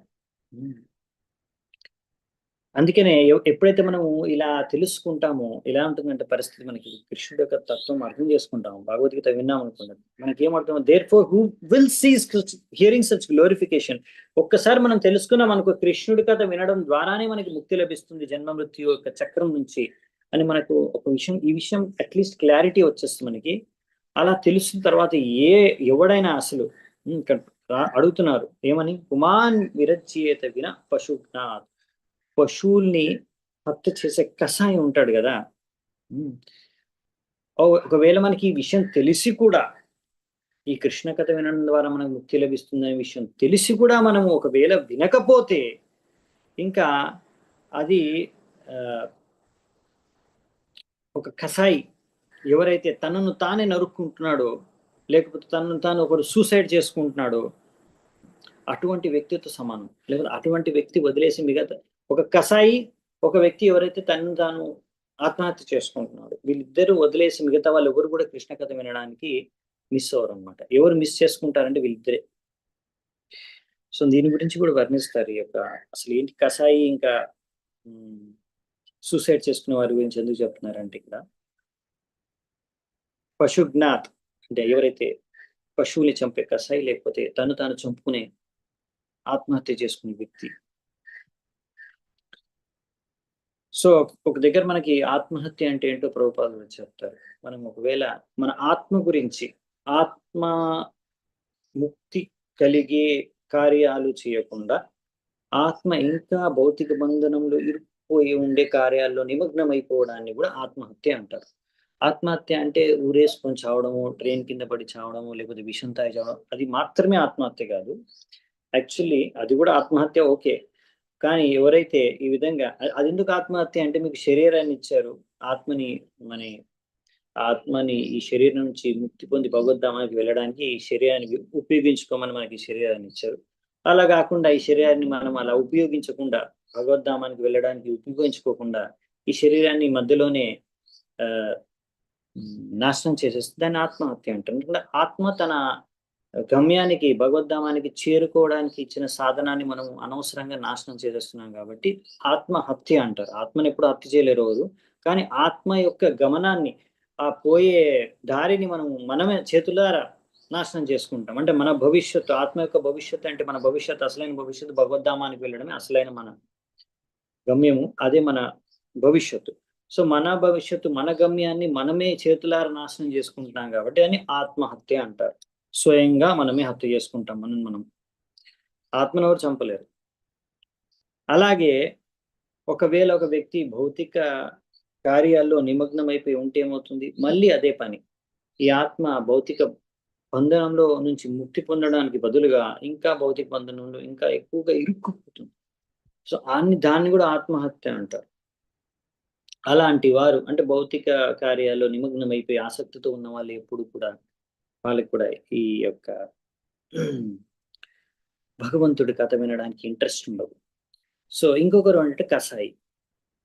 అందుకనే ఎప్పుడైతే మనము ఇలా తెలుసుకుంటామో, ఎలా ఉంటుందంటే పరిస్థితి, మనకి కృష్ణుడి యొక్క తత్వం అర్థం చేసుకుంటాము, భగవద్గీత విన్నాం అనుకుంటాం, మనకి ఏమర్థం, therefore who will sees hearing such glorification. ఒక్కసారి మనం తెలుసుకున్నాం అనుకో, కృష్ణుడి కథ వినడం ద్వారానే మనకి ముక్తి లభిస్తుంది జన్మ మృత్యు యొక్క చక్రం నుంచి అని మనకు ఒక విషయం, ఈ విషయం అట్లీస్ట్ క్లారిటీ వచ్చేస్తుంది మనకి. అలా తెలిసిన తర్వాత ఎవడైనా అసలు ఇక్కడ అడుగుతున్నారు ఏమని, పుమాన్ విరచ్యేత విన పశుఘ్నాత్, పశువుల్ని హత్య చేసే కషాయం ఉంటాడు కదా. ఒకవేళ మనకి ఈ విషయం తెలిసి కూడా, ఈ కృష్ణ కథ వినడం ద్వారా మనకు ముక్తి లభిస్తుందనే విషయం తెలిసి కూడా మనము ఒకవేళ వినకపోతే, ఇంకా అది ఒక కసాయి ఎవరైతే తనను తానే నరుక్కుంటున్నాడో, లేకపోతే తనను తాను ఒకడు సూసైడ్ చేసుకుంటున్నాడో అటువంటి వ్యక్తితో సమానం. లేకపోతే అటువంటి వ్యక్తి వదిలేసి మిగతా ఒక కసాయి, ఒక వ్యక్తి ఎవరైతే తనను తాను ఆత్మహత్య చేసుకుంటున్నాడు, వీళ్ళిద్దరూ వదిలేసి మిగతా వాళ్ళు ఎవరు కూడా కృష్ణ కథ వినడానికి మిస్ అవ్వరు అనమాట. ఎవరు మిస్ చేసుకుంటారంటే వీళ్ళిద్దరే. సో దీని గురించి కూడా వర్ణిస్తారు. ఈ యొక్క అసలు ఏంటి కసాయి ఇంకా సూసైడ్ చేసుకునే వారి గురించి ఎందుకు చెప్తున్నారంటే, ఇక్కడ పశుఘ్నాత్ అంటే ఎవరైతే పశువుని చంపే కసాయి, లేకపోతే తను తాను చంపుకునే ఆత్మహత్య చేసుకునే వ్యక్తి. సో ఒక దగ్గర మనకి ఆత్మహత్య అంటే ఏంటో ప్రభుపాదులు చెప్తారు. మనం ఒకవేళ మన ఆత్మ గురించి, ఆత్మ ముక్తి కలిగే కార్యాలు చేయకుండా ఆత్మ ఇంకా భౌతిక బంధనంలో ఇరుక్కుపోయి ఉండే కార్యాల్లో నిమగ్నం అయిపోవడాన్ని కూడా ఆత్మహత్య అంటారు. ఆత్మహత్య అంటే ఊరేసుకొని చావడము, ట్రైన్ కింద పడి చావడము, లేకపోతే విషం తాగి చావడం, అది మాత్రమే ఆత్మహత్య కాదు. యాక్చువల్లీ అది కూడా ఆత్మహత్య ఓకే. కానీ ఎవరైతే ఈ విధంగా, అది ఎందుకు ఆత్మహత్య అంటే, మీకు శరీరాన్ని ఇచ్చారు, ఆత్మని ఈ శరీరం నుంచి ముక్తి పొంది భగవద్ధామానికి వెళ్ళడానికి ఈ శరీరాన్ని ఉపయోగించుకోమని మనకి ఈ శరీరాన్ని ఇచ్చారు. అలా కాకుండా ఈ శరీరాన్ని మనం అలా ఉపయోగించకుండా, భగవద్ధామానికి వెళ్ళడానికి ఉపయోగించుకోకుండా ఈ శరీరాన్ని మధ్యలోనే ఆ నాశనం చేసేస్తే దాన్ని ఆత్మహత్య అంటారు. ఎందుకంటే ఆత్మ తన గమ్యానికి, భగవద్ధామానికి చేరుకోవడానికి ఇచ్చిన సాధనాన్ని మనం అనవసరంగా నాశనం చేసేస్తున్నాం కాబట్టి ఆత్మహత్య అంటారు. ఆత్మని ఎప్పుడు హత్య చేయలేరు ఎవరు. కానీ ఆత్మ యొక్క గమనాన్ని, ఆ పోయే దారిని మనమే చేతులారా నాశనం చేసుకుంటాం. అంటే మన భవిష్యత్తు, ఆత్మ యొక్క భవిష్యత్తు అంటే మన భవిష్యత్తు, అసలైన భవిష్యత్తు భగవద్ధామానికి వెళ్ళడమే అసలైన మన గమ్యము. అదే మన భవిష్యత్తు. సో మన భవిష్యత్తు, మన గమ్యాన్ని మనమే చేతులారా నాశనం చేసుకుంటున్నాం కాబట్టి అని ఆత్మహత్య అంటారు. స్వయంగా మనమే హత్య చేసుకుంటాం మనం. ఆత్మను ఎవరు చంపలేరు. అలాగే ఒకవేళ ఒక వ్యక్తి భౌతిక కార్యాల్లో నిమగ్నం అయిపోయి ఉంటే ఏమవుతుంది, మళ్ళీ అదే పని. ఈ ఆత్మ భౌతిక బంధనంలో నుంచి ముక్తి పొందడానికి బదులుగా ఇంకా భౌతిక బంధనంలో ఇంకా ఎక్కువగా ఇరుక్కుపోతుంది. సో దాన్ని కూడా ఆత్మహత్య అంటారు. అలాంటి వారు అంటే భౌతిక కార్యాల్లో నిమగ్నం అయిపోయి ఆసక్తితో ఉన్న వాళ్ళు ఎప్పుడు కూడా, వాళ్ళకి కూడా ఈ యొక్క భగవంతుడి కథ వినడానికి ఇంట్రెస్ట్ ఉండదు. సో ఇంకొకరు అంటే కసాయి.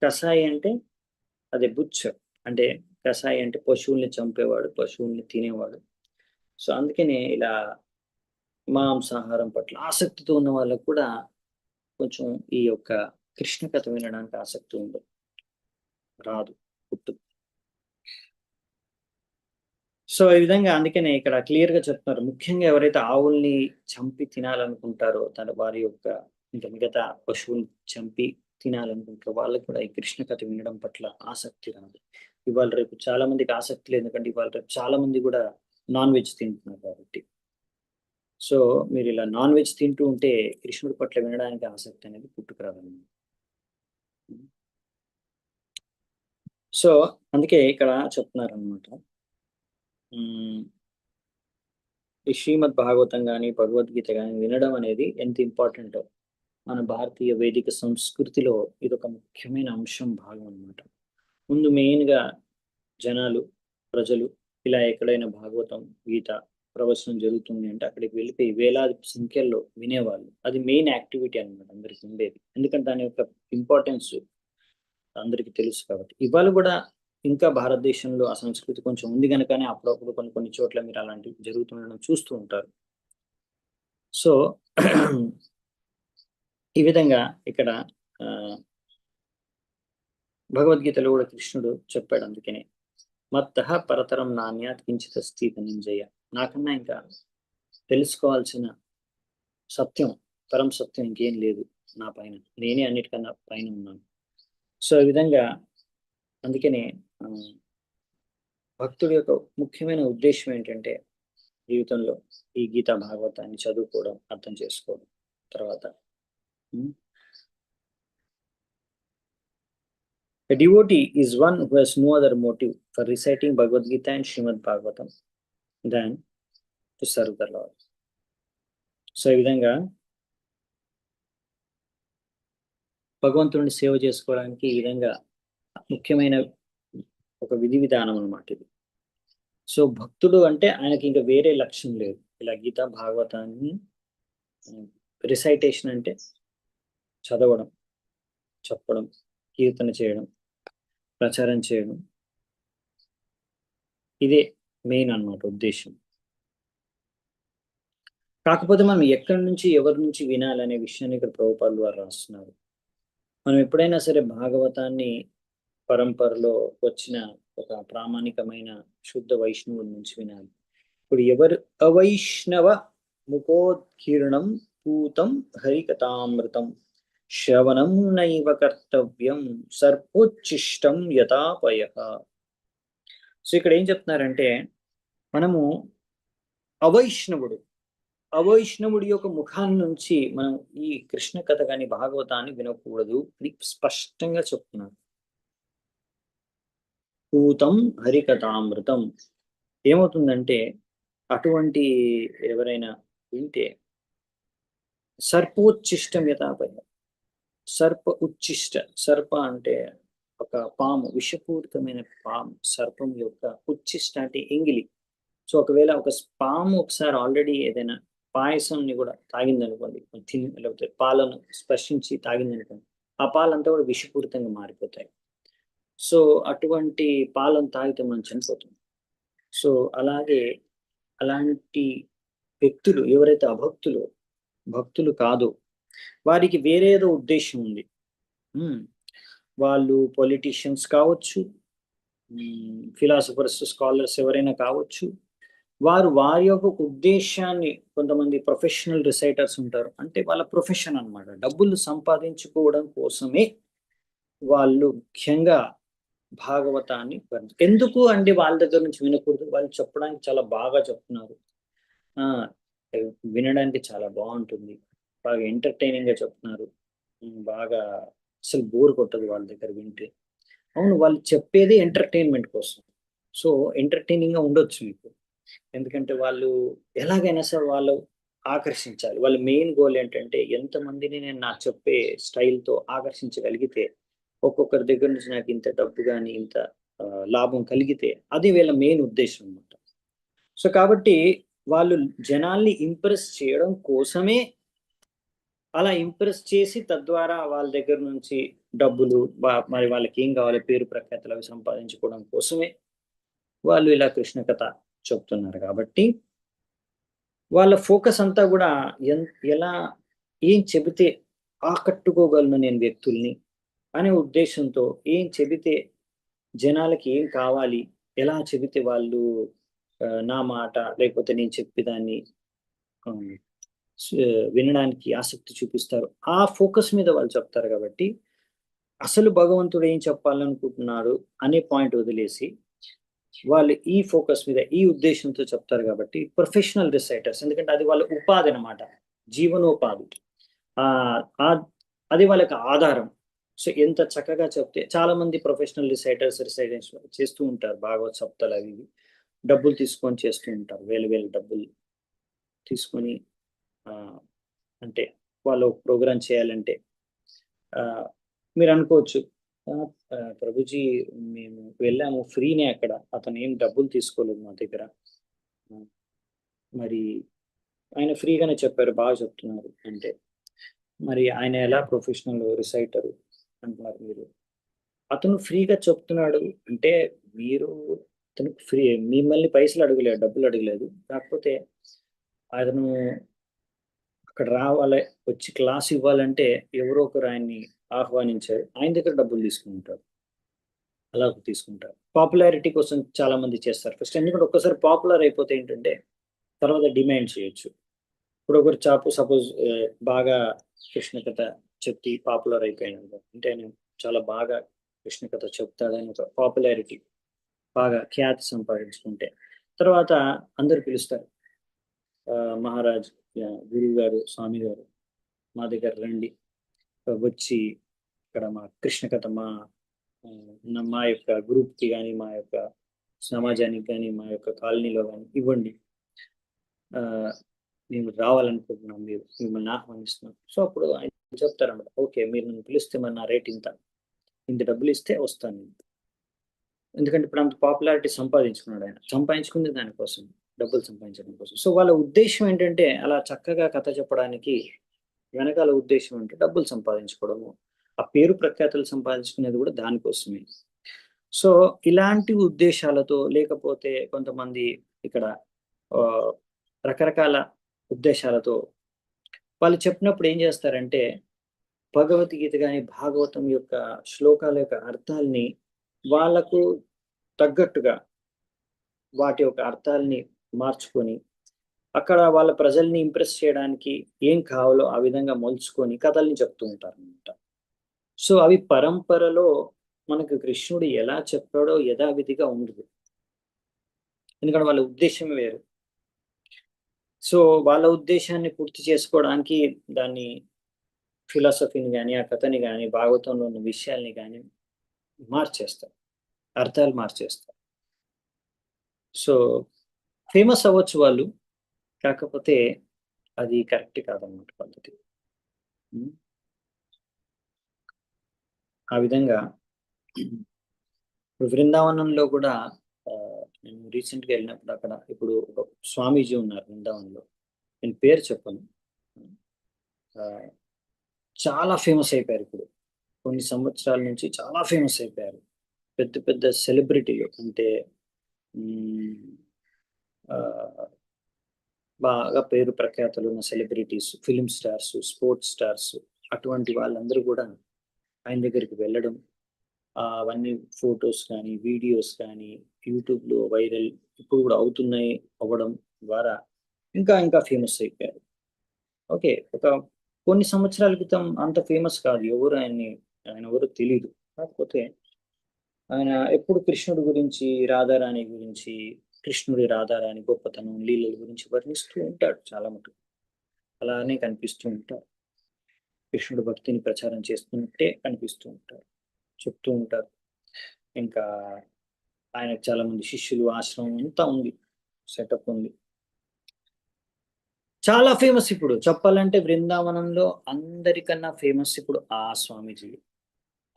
కసాయి అంటే అదే బుచ్చర్. అంటే కసాయి అంటే పశువుల్ని చంపేవాడు, పశువుల్ని తినేవాడు. సో అందుకనే ఇలా మాంసాహారం పట్ల ఆసక్తితో ఉన్న వాళ్ళకు కూడా కొంచెం ఈ యొక్క కృష్ణ కథ వినడానికి ఆసక్తి ఉండదు, రాదు, పుట్టుకు. సో ఈ విధంగా అందుకనే ఇక్కడ క్లియర్ గా చెప్తున్నారు, ముఖ్యంగా ఎవరైతే ఆవుల్ని చంపి తినాలనుకుంటారో, వారి యొక్క ఇంకా మిగతా పశువుల్ని చంపి తినాలనుకుంటారో వాళ్ళకి కూడా ఈ కృష్ణ కథ వినడం పట్ల ఆసక్తి రాదు. ఇవాళ రేపు చాలా మందికి ఆసక్తి లేదు, ఎందుకంటే ఇవాళ రేపు చాలా మంది కూడా నాన్ వెజ్ తింటున్నారు కాబట్టి. సో మీరు ఇలా నాన్ వెజ్ తింటూ ఉంటే కృష్ణుడి పట్ల వినడానికి ఆసక్తి అనేది పుట్టుకురాదన్నమాట. సో అందుకే ఇక్కడ చెప్తున్నారు అనమాట, ఈ శ్రీమద్ భాగవతం కానీ భగవద్గీత కానీ వినడం అనేది ఎంత ఇంపార్టెంటో మన భారతీయ వేదిక సంస్కృతిలో ఇది ఒక ముఖ్యమైన అంశం, భాగం అనమాట. ముందు మెయిన్గా ప్రజలు ఇలా ఎక్కడైనా భాగవతం, గీత ప్రవచనం జరుగుతుంది అంటే అక్కడికి వెళ్ళిపోయి వేలాది సంఖ్యల్లో వినేవాళ్ళు. అది మెయిన్ యాక్టివిటీ అనమాట అందరికి ఉండేది, ఎందుకంటే దాని యొక్క ఇంపార్టెన్స్ అందరికీ తెలుసు కాబట్టి. ఇవాళ కూడా ఇంకా భారతదేశంలో ఆ సంస్కృతి కొంచెం ఉంది కనుకనే అప్పుడప్పుడు కొన్ని చోట్ల మీరు అలాంటివి జరుగుతుండడం చూస్తూ ఉంటారు. సో ఈ విధంగా ఇక్కడ భగవద్గీతలో కూడా కృష్ణుడు చెప్పాడు, అందుకనే మత్తః పరతరం నాన్యాత్ కించిత్ అస్తి ధనంజయ, నాకన్నా ఇంకా తెలుసుకోవాల్సిన సత్యం, పరం సత్యం ఇంకేం లేదు నా పైన, నేనే అన్నిటికన్నా పైన ఉన్నాను. సో ఈ విధంగా అందుకనే భక్తుడి యొక్క ముఖ్యమైన ఉద్దేశం ఏంటంటే జీవితంలో ఈ గీతా భాగవతాన్ని చదువుకోవడం, అర్థం చేసుకోవడం. తర్వాత a devotee is one who has no other motive for reciting Bhagavad Gita and Srimad Bhagavatam than to serve the Lord. So ఈ విధంగా భగవంతుడిని సేవ చేసుకోవడానికి ఈ విధంగా ముఖ్యమైన ఒక విధి విధానం అన్నమాట ఇది. సో భక్తుడు అంటే ఆయనకి ఇంకా వేరే లక్ష్యం లేదు. ఇలా గీత భాగవతాన్ని రిసైటేషన్ అంటే చదవడం, చెప్పడం, కీర్తన చేయడం, ప్రచారం చేయడం, ఇదే మెయిన్ అన్నమాట ఉద్దేశం. కాకపోతే మనం ఎక్కడి నుంచి ఎవరి నుంచి వినాలనే విషయాన్ని ఇక్కడ ప్రభుపాదుల వారు రాస్తున్నారు. మనం ఎప్పుడైనా సరే భాగవతాన్ని పరంపరలో వచ్చిన ఒక ప్రామాణికమైన శుద్ధ వైష్ణవుల నుంచి వినాలి. ఇప్పుడు ఎవరు అవైష్ణవ ముఖోత్కీర్ణం పూతం హరికథామృతం శ్రవణం నైవ కర్తవ్యం సర్వోచ్చిష్టం యథాపయ. సో ఇక్కడ ఏం చెప్తున్నారంటే, మనము అవైష్ణవుడి యొక్క ముఖాన్ని నుంచి మనం ఈ కృష్ణ కథ కానీ భాగవతాన్ని వినకూడదు అని స్పష్టంగా చెప్తున్నారు. పూతం హరికథామృతం ఏమవుతుందంటే, అటువంటి ఎవరైనా వింటే సర్పోచ్చిష్టం యథాపయ. సర్ప అంటే ఒక పాము, విషపూరితమైన పాము. సర్పం యొక్క ఉచ్చిష్ట అంటే ఎంగిలి. సో ఒకవేళ ఒక పాము ఒకసారి ఆల్రెడీ ఏదైనా పాయసంని కూడా తాగిందనుకోండి, లేకపోతే పాలను స్పర్శించి తాగిందనుకోండి, ఆ పాలంతా కూడా విషపూరితంగా మారిపోతాయి. సో అటువంటి పాలను తాగితే మనం చనిపోతాం. సో అలాంటి వ్యక్తులు ఎవరైతే భక్తులు కాదో వారికి వేరేదో ఉద్దేశం ఉంది. వాళ్ళు పొలిటీషియన్స్ కావచ్చు, ఫిలాసఫర్స్, స్కాలర్స్ ఎవరైనా కావచ్చు. వారి యొక్క ఉద్దేశాన్ని, కొంతమంది ప్రొఫెషనల్ రిసైటర్స్ ఉంటారు, అంటే వాళ్ళ ప్రొఫెషన్ అన్నమాట, డబ్బులు సంపాదించుకోవడం కోసమే వాళ్ళు ముఖ్యంగా భాగవతాన్ని ఎందుకు అంటే వాళ్ళ దగ్గర నుంచి వినకూడదు. వాళ్ళు చెప్పడానికి చాలా బాగా చెప్తున్నారు, వినడానికి చాలా బాగుంటుంది, బాగా ఎంటర్టైనింగ్ గా చెప్తున్నారు, బాగా అసలు బోర్ కొట్టదు వాళ్ళ దగ్గర వింటే. అవును, వాళ్ళు చెప్పేది ఎంటర్టైన్మెంట్ కోసం. సో ఎంటర్టైనింగ్ గా ఉండొచ్చు మీకు, ఎందుకంటే వాళ్ళు ఎలాగైనా సరే వాళ్ళు ఆకర్షించాలి. వాళ్ళ మెయిన్ గోల్ ఏంటంటే, ఎంతమందిని నేను నా చెప్పే స్టైల్తో ఆకర్షించగలిగితే, ఒక్కొక్కరి దగ్గర నుంచి నాకు ఇంత డబ్బు కానీ ఇంత లాభం కలిగితే, అది వీళ్ళ మెయిన్ ఉద్దేశం అన్నమాట. సో కాబట్టి వాళ్ళు జనాల్ని ఇంప్రెస్ చేయడం కోసమే, అలా ఇంప్రెస్ చేసి తద్వారా వాళ్ళ దగ్గర నుంచి డబ్బులు, మరి వాళ్ళకి ఏం కావాలి, పేరు ప్రఖ్యాతులు అవి సంపాదించుకోవడం కోసమే వాళ్ళు ఇలా కృష్ణ కథ చెప్తున్నారు. కాబట్టి వాళ్ళ ఫోకస్ అంతా కూడా ఎలా ఏం చెబితే ఆకట్టుకోగలను నేను వ్యక్తుల్ని అనే ఉద్దేశంతో, ఏం చెబితే జనాలకి ఏం కావాలి, ఎలా చెబితే వాళ్ళు నా మాట లేకపోతే నేను చెప్పేదాన్ని వినడానికి ఆసక్తి చూపిస్తారు, ఆ ఫోకస్ మీద వాళ్ళు చెప్తారు. కాబట్టి అసలు భగవంతుడు ఏం చెప్పాలనుకుంటున్నాడు అనే పాయింట్ వదిలేసి వాళ్ళు ఈ ఫోకస్ మీద, ఈ ఉద్దేశంతో చెప్తారు. కాబట్టి ప్రొఫెషనల్ రిసైటర్స్, ఎందుకంటే అది వాళ్ళ ఉపాధి అనమాట, జీవనోపాధి, అది వాళ్ళకి ఆధారం. సో ఎంత చక్కగా చెప్తే, చాలా మంది ప్రొఫెషనల్ రిసైటర్స్ చేస్తూ ఉంటారు భాగవత్ సప్తాలు అవి డబ్బులు తీసుకొని చేస్తూ ఉంటారు, వేలు డబ్బులు తీసుకొని. అంటే వాళ్ళు ప్రోగ్రామ్ చేయాలంటే మీరు అనుకోవచ్చు, ప్రభుజీ మేము వెళ్ళాము ఫ్రీనే, అక్కడ అతను ఏం డబ్బులు తీసుకోలేదు మా దగ్గర, మరి ఆయన ఫ్రీగానే చెప్పారు, బాగా చెప్తున్నారు అంటే మరి ఆయన ఎలా ప్రొఫెషనల్ రిసైటర్ అంటున్నారు మీరు? అతను ఫ్రీగా చెప్తున్నాడు అంటే మీరు అతను మిమ్మల్ని పైసలు అడగలేదు, డబ్బులు అడగలేదు. కాకపోతే అతను అక్కడ రావాలి, వచ్చి క్లాస్ ఇవ్వాలంటే ఎవరో ఒకరు ఆయన్ని ఆహ్వానించారు, ఆయన దగ్గర డబ్బులు తీసుకుంటారు, అలా తీసుకుంటారు. పాపులారిటీ కోసం చాలా మంది చేస్తారు ఫస్ట్, ఎందుకంటే ఒక్కసారి పాపులర్ అయిపోతే ఏంటంటే తర్వాత డిమాండ్ చేయొచ్చు. ఇప్పుడు ఒకరు సపోజ్ బాగా కృష్ణ కథ చెప్పి పాపులర్ అయిపోయాడు అంటే, ఆయన చాలా బాగా కృష్ణ కథ చెప్తాడని ఒక పాపులారిటీ, బాగా ఖ్యాతి సంపాదించుకుంటే తర్వాత అందరు పిలుస్తారు, మహారాజ్ గురువు గారు, స్వామి గారు మా దగ్గర రండి, వచ్చి ఇక్కడ మా కృష్ణ కథ మా యొక్క గ్రూప్కి కానీ, మా యొక్క సమాజానికి కానీ, మా యొక్క కాలనీలో కానీ ఇవ్వండి, మేము రావాలనుకుంటున్నాం, మిమ్మల్ని ఆహ్వానిస్తున్నాం. సో అప్పుడు ఆయన చెప్తారన్నమాట, ఓకే మీరు నన్ను పిలిస్తే మరి నా రేట్ ఇంత డబ్బులు ఇస్తే వస్తాను. ఎందుకంటే ఇప్పుడు అంత పాపులారిటీ సంపాదించుకున్నాడు ఆయన, సంపాదించుకుంది దానికోసం, డబ్బులు సంపాదించడం కోసం. సో వాళ్ళ ఉద్దేశం ఏంటంటే అలా చక్కగా కథ చెప్పడానికి వెనకాల ఉద్దేశం అంటే డబ్బులు సంపాదించుకోవడము, ఆ పేరు ప్రఖ్యాతులు సంపాదించుకునేది కూడా దానికోసమే. సో ఇలాంటి ఉద్దేశాలతో, లేకపోతే కొంతమంది ఇక్కడ రకరకాల ఉద్దేశాలతో వాళ్ళు చెప్పినప్పుడు ఏం చేస్తారంటే భగవద్గీత కానీ, భాగవతం యొక్క శ్లోకాల యొక్క అర్థాలని వాళ్ళకు తగ్గట్టుగా వాటి యొక్క అర్థాలని మార్చుకొని అక్కడ వాళ్ళ ప్రజల్ని ఇంప్రెస్ చేయడానికి ఏం కావాలో ఆ విధంగా మలుచుకొని కథల్ని చెప్తూ ఉంటారు అనమాట. సో అవి పరంపరలో మనకు కృష్ణుడు ఎలా చెప్పాడో యథావిధిగా ఉండదు, ఎందుకంటే వాళ్ళ ఉద్దేశం వేరు. సో వాళ్ళ ఉద్దేశాన్ని పూర్తి చేసుకోవడానికి దాన్ని ఫిలాసఫీని కానీ, ఆ కథని కానీ, భాగవతంలో ఉన్న విషయాల్ని కానీ మార్చేస్తారు, అర్థాలు మార్చేస్తారు. సో ఫేమస్ అవ్వచ్చు వాళ్ళు, కాకపోతే అది కరెక్ట్ కాదన్నమాట పద్ధతి. ఆ విధంగా బృందావనంలో కూడా నేను రీసెంట్గా వెళ్ళినప్పుడు అక్కడ ఇప్పుడు ఒక స్వామీజీ ఉన్నారు బృందావనంలో, నేను పేరు చెప్పను, చాలా ఫేమస్ అయిపోయారు. ఇప్పుడు కొన్ని సంవత్సరాల నుంచి చాలా ఫేమస్ అయిపోయారు. పెద్ద పెద్ద సెలబ్రిటీలు, అంటే బాగా పేరు ప్రఖ్యాతలు ఉన్న celebrities, film stars, sports stars, అటువంటి వాళ్ళందరూ కూడా ఆయన దగ్గరికి వెళ్ళడం, అవన్నీ ఫొటోస్ కానీ, వీడియోస్ కానీ యూట్యూబ్లో వైరల్ ఇప్పుడు కూడా అవుతున్నాయి, అవ్వడం ద్వారా ఇంకా ఇంకా ఫేమస్ అయిపోయారు. ఓకే, ఒక కొన్ని సంవత్సరాల క్రితం అంత ఫేమస్ కాదు, ఆయన ఎవరు తెలియదు. కాకపోతే ఆయన ఎప్పుడు కృష్ణుడి గురించి, రాధారాణి గురించి, కృష్ణుడి రాధారాణి గొప్పతనం, లీలల గురించి వర్ణిస్తూ ఉంటాడు చాలా మటుకు. అలానే కనిపిస్తూ ఉంటారు, కృష్ణుడి భక్తిని ప్రచారం చేస్తున్నట్టే కనిపిస్తూ ఉంటారు, చెప్తూ ఉంటారు. ఇంకా ఆయనకు చాలా మంది శిష్యులు, ఆశ్రమం అంతా ఉంది, సెటప్ ఉంది, చాలా ఫేమస్. ఇప్పుడు చెప్పాలంటే బృందావనంలో అందరికన్నా ఫేమస్ ఇప్పుడు ఆ స్వామీజీ.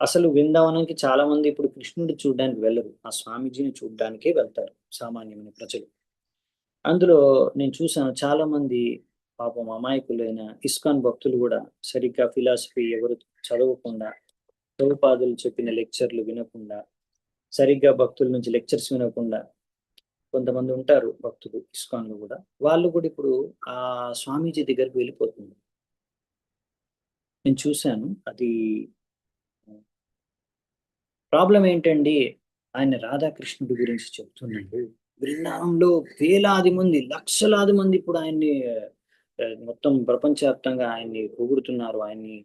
అసలు బృందావనంకి చాలా మంది ఇప్పుడు కృష్ణుడు చూడడానికి వెళ్ళరు, ఆ స్వామీజీని చూడడానికే వెళ్తారు సామాన్యమైన ప్రజలు. అందులో నేను చూసాను చాలా మంది పాపం అమాయకులైన ఇస్కాన్ భక్తులు కూడా సరిగ్గా ఫిలాసఫీ ఎవరు చదవకుండా, ప్రభుపాదులు చెప్పిన లెక్చర్లు వినకుండా, సరిగ్గా భక్తుల నుంచి లెక్చర్స్ వినకుండా కొంతమంది ఉంటారు భక్తులు ఇస్కాన్లో కూడా, వాళ్ళు కూడా ఇప్పుడు ఆ స్వామీజీ దగ్గరికి వెళ్ళిపోతుంది. నేను చూశాను అది. ప్రాబ్లం ఏంటండి, ఆయన రాధాకృష్ణుడి గురించి చెప్తున్నాడు, బృందావనంలో వేలాది మంది, లక్షలాది మంది ఇప్పుడు ఆయన్ని మొత్తం ప్రపంచవ్యాప్తంగా ఆయన్ని పొగుడుతున్నారు, ఆయన్ని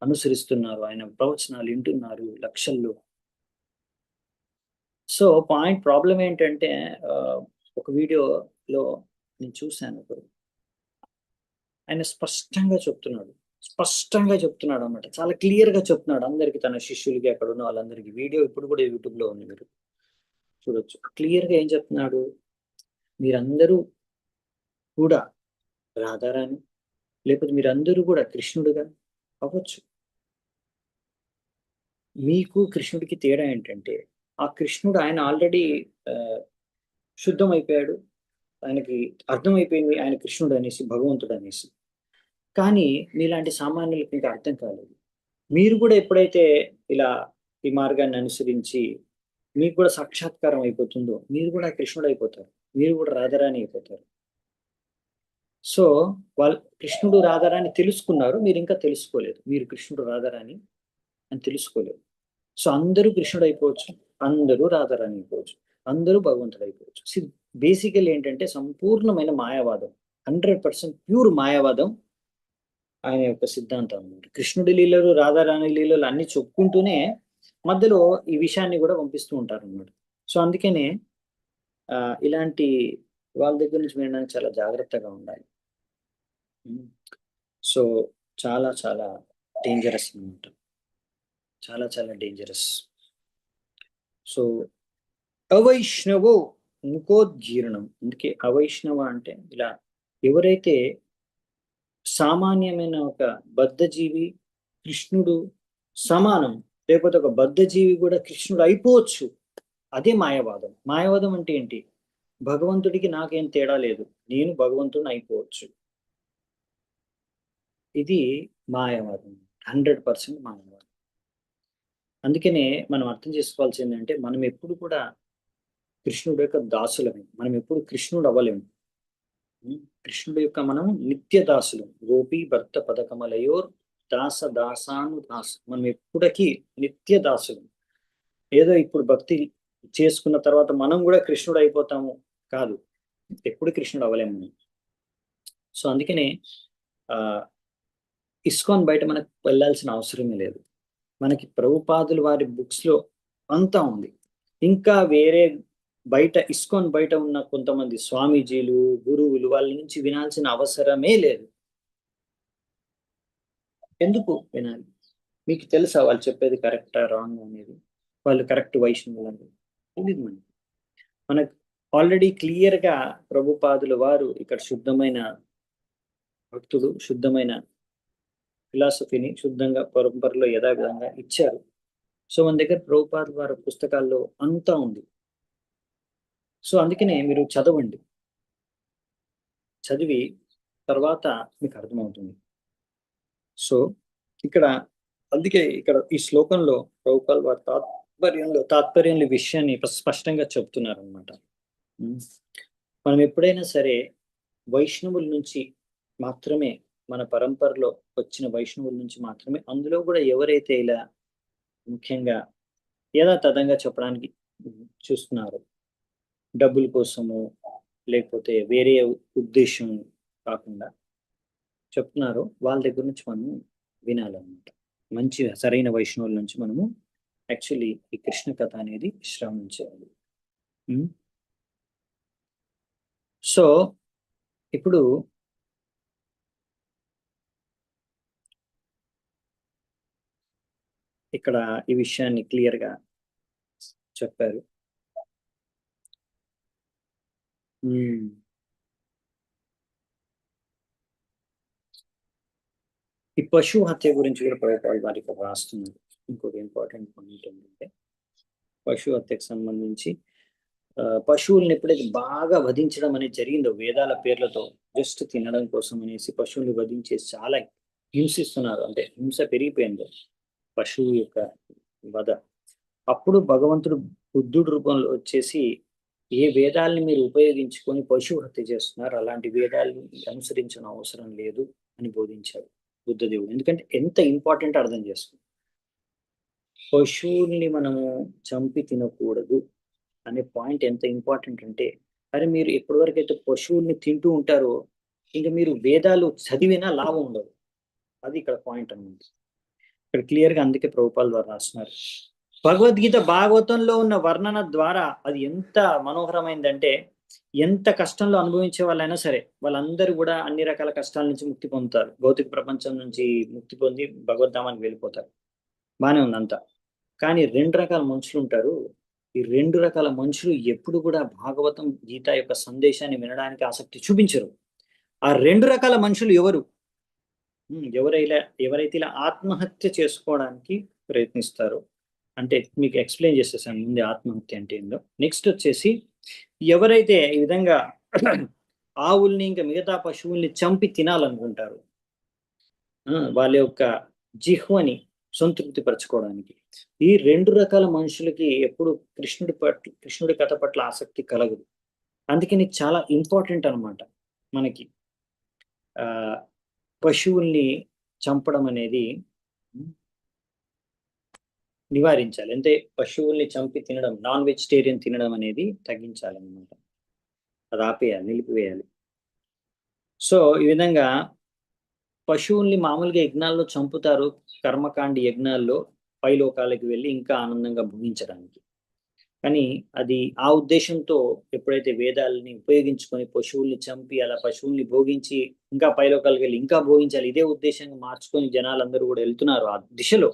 అనుసరిస్తున్నారు, ఆయన ప్రవచనాలు వింటున్నారు లక్షల్లో. సో ప్రాబ్లం ఏంటంటే ఒక వీడియోలో నేను చూశాను, ఆయన స్పష్టంగా చెప్తున్నాడు అనమాట, చాలా క్లియర్గా చెప్తున్నాడు అందరికి, తన శిష్యులకి, అక్కడ ఉన్న వాళ్ళందరికీ. వీడియో ఇప్పుడు కూడా యూట్యూబ్లో ఉంది, మీరు చూడొచ్చు. క్లియర్గా ఏం చెప్తున్నాడు, మీరందరూ కూడా రాధారాణి, లేకపోతే మీరందరూ కూడా కృష్ణుడుగా అవ్వచ్చు. మీకు కృష్ణుడికి తేడా ఏంటంటే, ఆ కృష్ణుడు ఆయన ఆల్రెడీ శుద్ధం అయిపోయాడు, ఆయనకి అర్థమైపోయింది ఆయన కృష్ణుడు అనేసి, భగవంతుడు అనేసి. కానీ మీలాంటి సామాన్యులకి ఇంకా అర్థం కాలేదు. మీరు కూడా ఎప్పుడైతే ఇలా ఈ మార్గాన్ని అనుసరించి మీకు కూడా సాక్షాత్కారం అయిపోతుందో, మీరు కూడా కృష్ణుడు అయిపోతారు, మీరు కూడా రాధారాణి అయిపోతారు. సో వాళ్ళు కృష్ణుడు రాధారాణి తెలుసుకున్నారు, మీరు ఇంకా తెలుసుకోలేదు, మీరు కృష్ణుడు రాధారాణి అని తెలుసుకోలేదు. సో అందరూ కృష్ణుడు అయిపోవచ్చు, అందరూ రాధారాణి అయిపోవచ్చు, అందరూ భగవంతుడు అయిపోవచ్చు. బేసికల్ ఏంటంటే సంపూర్ణమైన మాయావాదం, 100% ప్యూర్ మాయావాదం ఆయన యొక్క సిద్ధాంతం అన్నమాట. కృష్ణుడి లీలలు, రాధారాణి లీలలు అన్ని చెప్పుకుంటూనే మధ్యలో ఈ విషయాన్ని కూడా పంపిస్తూ ఉంటారు అన్నమాట. సో అందుకనే ఇలాంటి వాళ్ళ దగ్గర నుంచి వినడానికి చాలా జాగ్రత్తగా ఉండాలి. సో చాలా చాలా డేంజరస్ అనమాట, చాలా చాలా డేంజరస్. సో అవైష్ణవో ముఖోద్గీర్ణం, అందుకే అవైష్ణవ అంటే ఇలా ఎవరైతే సామాన్యమైన ఒక బద్ధజీవి కృష్ణుడు సమానం, లేకపోతే ఒక బద్ధజీవి కూడా కృష్ణుడు అయిపోవచ్చు, అదే మాయావాదం. మాయావాదం అంటే ఏంటి? భగవంతుడికి నాకేం తేడా లేదు, నేను భగవంతుడిని అయిపోవచ్చు. ఇది మాయావాదం, 100% మాయావాదం. అందుకనే మనం అర్థం చేసుకోవాల్సింది అంటే మనం ఎప్పుడు కూడా కృష్ణుడు యొక్క దాసులమే, మనం ఎప్పుడు కృష్ణుడు అవ్వలేము. కృష్ణుడు యొక్క మనం నిత్య దాసులు, గోపి భర్త పదకమలయోర్ దాస దాసాను దాసు, మనం ఎప్పటికీ నిత్య దాసులు. ఏదో ఇప్పుడు భక్తి చేసుకున్న తర్వాత మనం కూడా కృష్ణుడు అయిపోతాము కాదు, ఎప్పుడు కృష్ణుడు అవ్వలేము మనం. సో అందుకనే ఆ ఇస్కాన్ బయట మనకు వెళ్ళాల్సిన అవసరమే లేదు, మనకి ప్రభుపాదులు వారి బుక్స్ లో అంతా ఉంది. ఇంకా వేరే బయట ఇస్కాన్ బయట ఉన్న కొంతమంది స్వామీజీలు గురువులు వాళ్ళ నుంచి వినాల్సిన అవసరమే లేదు. ఎందుకు వినాలి? మీకు తెలుసా వాళ్ళు చెప్పేది కరెక్టా రాంగ్ అనేది, వాళ్ళు కరెక్ట్ వైష్ణవులు అనేది తెలియదు మనకి. మనకు ఆల్రెడీ క్లియర్ గా ప్రభుపాదులు వారు ఇక్కడ శుద్ధమైన భక్తుడు, శుద్ధమైన ఫిలాసఫీని శుద్ధంగా పరంపరలో యథావిధంగా ఇచ్చారు. సో మన దగ్గర ప్రభుపాదుల వారి పుస్తకాల్లో అంతా ఉంది. సో అందుకనే మీరు చదవండి, చదివి తర్వాత మీకు అర్థమవుతుంది. సో ఇక్కడ అందుకే ఇక్కడ ఈ శ్లోకంలో ప్రభుపాల్ వారి తాత్పర్యంలో విషయాన్ని స్పష్టంగా చెప్తున్నారు అనమాట. మనం ఎప్పుడైనా సరే వైష్ణవుల నుంచి మాత్రమే, మన పరంపరలో వచ్చిన వైష్ణవుల నుంచి మాత్రమే, అందులో కూడా ఎవరైతే ఇలా ముఖ్యంగా యథాతథంగా చెప్పడానికి చూస్తున్నారు, డబ్బుల కోసము లేకపోతే వేరే ఉద్దేశం కాకుండా చెప్తున్నారో వాళ్ళ దగ్గర నుంచి మనం వినాలన్నమాట. మంచి సరైన వైష్ణవుల నుంచి మనము యాక్చువల్లీ ఈ కృష్ణ కథ అనేది శ్రవణం చేయాలి. సో ఇప్పుడు ఇక్కడ ఈ విషయాన్ని క్లియర్ గా చెప్పారు. ఈ పశు హత్య గురించి కూడా ప్రభుపాల్ వారికి రాస్తున్నారు. ఇంకొక ఇంపార్టెంట్ పాయింట్ ఏంటంటే పశు హత్యకు సంబంధించి పశువుల్ని ఎప్పుడైతే బాగా వధించడం అనేది జరిగిందో వేదాల పేర్లతో జస్ట్ తినడం కోసం అనేసి పశువుల్ని వధించేసి చాలా హింసిస్తున్నారు, అంటే హింస పెరిగిపోయింది పశువు యొక్క వధ. అప్పుడు భగవంతుడు బుద్ధుడు రూపంలో వచ్చేసి ఏ వేదాలని మీరు ఉపయోగించుకొని పశువు హత్య చేస్తున్నారు, అలాంటి వేదాలను అనుసరించిన అవసరం లేదు అని బోధించాడు బుద్ధదేవుడు. ఎందుకంటే ఎంత ఇంపార్టెంట్ అర్థం చేసుకుంది, పశువుల్ని మనము చంపి తినకూడదు అనే పాయింట్ ఎంత ఇంపార్టెంట్ అంటే, అరే మీరు ఎప్పటివరకు అయితే పశువుల్ని తింటూ ఉంటారో ఇంకా మీరు వేదాలు చదివినా లాభం ఉండదు, అది ఇక్కడ పాయింట్ అన్నమాట. ఇక్కడ క్లియర్ గా అందుకే ప్రభుపాల్ ద్వారా రాస్తున్నారు. భగవద్గీత భాగవతంలో ఉన్న వర్ణన ద్వారా అది ఎంత మనోహరమైందంటే, ఎంత కష్టంలో అనుభవించే వాళ్ళైనా సరే వాళ్ళందరూ కూడా అన్ని రకాల కష్టాల నుంచి ముక్తి పొందుతారు, భౌతిక ప్రపంచం నుంచి ముక్తి పొంది భగవద్ధామానికి వెళ్ళిపోతారు, బానే ఉంది అంతా. కానీ 2 రకాల మనుషులు ఉంటారు. ఈ 2 రకాల మనుషులు ఎప్పుడు కూడా భాగవతం గీత యొక్క సందేశాన్ని వినడానికి ఆసక్తి చూపించరు. ఆ 2 రకాల మనుషులు ఎవరు? ఎవరైతే ఇలా ఆత్మహత్య చేసుకోవడానికి ప్రయత్నిస్తారో, అంటే మీకు ఎక్స్ప్లెయిన్ చేసేసాను ముందే ఆత్మహత్య అంటే ఏందో. నెక్స్ట్ వచ్చేసి ఎవరైతే ఈ విధంగా ఆవుల్ని ఇంకా మిగతా పశువుల్ని చంపి తినాలనుకుంటారు, వాళ్ళ యొక్క జిహ్వని సంతృప్తి పరచుకోవడానికి, ఈ 2 రకాల మనుషులకి ఎప్పుడు కృష్ణుడి కథ పట్ల ఆసక్తి కలగదు. అందుకని చాలా ఇంపార్టెంట్ అనమాట మనకి పశువుల్ని చంపడం అనేది నివారించాలి. అంటే పశువుల్ని చంపి తినడం, నాన్ వెజిటేరియన్ తినడం అనేది తగ్గించాలన్నమాట, అది ఆపేయాలి, నిలిపివేయాలి. సో ఈ విధంగా పశువుల్ని మామూలుగా యజ్ఞాల్లో చంపుతారు, కర్మకాండి యజ్ఞాల్లో పైలోకాలకి వెళ్ళి ఇంకా ఆనందంగా భుజించడానికి. కానీ అది ఆ ఉద్దేశంతో ఎప్పుడైతే వేదాలని ఉపయోగించుకొని పశువుల్ని చంపి అలా పశువుల్ని భోగించి ఇంకా పైలోకాలకు వెళ్ళి ఇంకా భోగించాలి ఇదే ఉద్దేశంగా మార్చుకొని జనాలందరూ కూడా వెళ్తున్నారు ఆ దిశలో.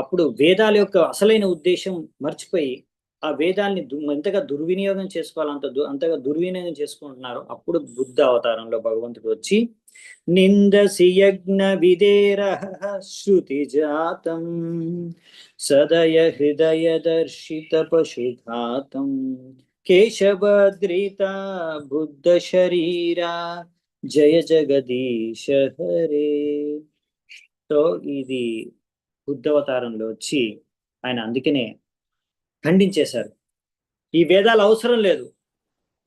అప్పుడు వేదాల యొక్క అసలైన ఉద్దేశం మర్చిపోయి ఆ వేదాల్ని ఎంతగా దుర్వినియోగం చేసుకోవాలి అంతగా దుర్వినియోగం చేసుకుంటున్నారు. అప్పుడు బుద్ధ అవతారంలో భగవంతుడు వచ్చి నిందసి యజ్ఞ విదేర శృతి జాతం సదయ హృదయ దర్శిత పశుఘాతం కేశవద్రిత బుద్ధ శరీరా జయ జగదీశ హరే. సో ఇది బుద్ధవతారంలో వచ్చి ఆయన అందుకనే ఖండించేశారు. ఈ వేదాలు అవసరం లేదు,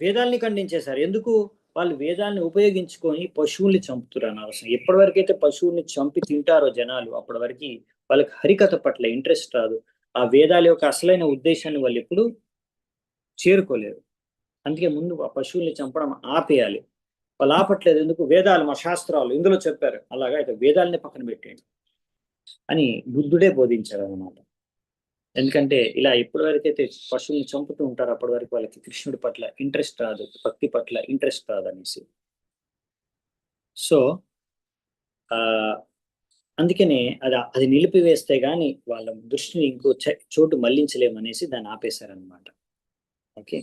వేదాల్ని ఖండించేశారు. ఎందుకు? వాళ్ళు వేదాల్ని ఉపయోగించుకొని పశువుల్ని చంపుతున్నారు అవసరం. ఎప్పటి వరకైతే పశువుల్ని చంపి తింటారో జనాలు అప్పటి వరకు వాళ్ళకి హరికథ పట్ల ఇంట్రెస్ట్ రాదు. ఆ వేదాల యొక్క అసలైన ఉద్దేశాన్ని వాళ్ళు ఎప్పుడు చేరుకోలేరు. అందుకే ముందు ఆ పశువుల్ని చంపడం ఆపేయాలి. వాళ్ళు ఆపట్లేదు. ఎందుకు? వేదాలు మా శాస్త్రాలు ఇందులో చెప్పారు, అలాగా అయితే వేదాలని పక్కన పెట్టేయండి అని బుద్ధుడే బోధించారు అనమాట. ఎందుకంటే ఇలా ఎప్పటి వరకైతే పశువుల్ని చంపుతూ ఉంటారో అప్పటి వరకు వాళ్ళకి కృష్ణుడి పట్ల ఇంట్రెస్ట్ రాదు, భక్తి పట్ల ఇంట్రెస్ట్ రాదు అనేసి. సో ఆ అందుకనే అది నిలిపివేస్తే గాని వాళ్ళ దృష్టిని ఇంకో చోటు మళ్లించలేమనేసి దాన్ని ఆపేశారనమాట. ఓకే.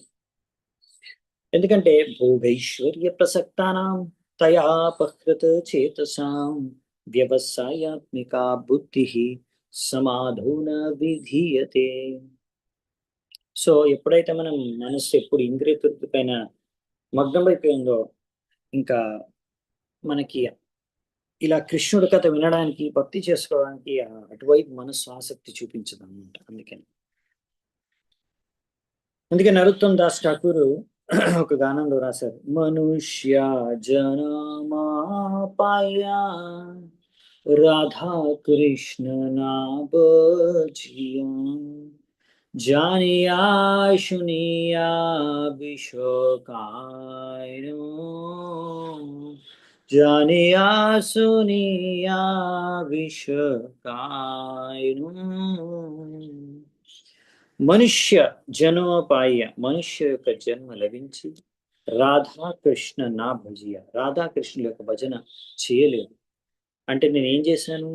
ఎందుకంటే భోగైశ్వర్య ప్రసక్తానాం తయాపహృత చేతసాం వ్యవసాయాత్మిక బుద్ధి సమాధోన విధీయతే. సో ఎప్పుడైతే మనం మనస్సు ఎప్పుడు ఇంద్రియ తృప్తి పైన మగ్నమైపోయిందో ఇంకా మనకి ఇలా కృష్ణుడి కథ వినడానికి భక్తి చేసుకోవడానికి అటువైపు మనస్సు ఆసక్తి చూపించదు అనమాట. అందుకే నరోత్తమ్ దాస్ ఠాకూర్ ఒక గానంలో రాశారు, మనుష్య జనమాపాయా రాధా కృష్ణ నా బజియా జానియా శునియా విశ్వకాయనో జానియా సునియా విశ్వకాయనో. మనుష్య జన్మపాయ, మనుష్య యొక్క జన్మ లభించి రాధాకృష్ణ నా భజియ, రాధాకృష్ణుల యొక్క భజన చేయలేదు అంటే నేను ఏం చేశాను?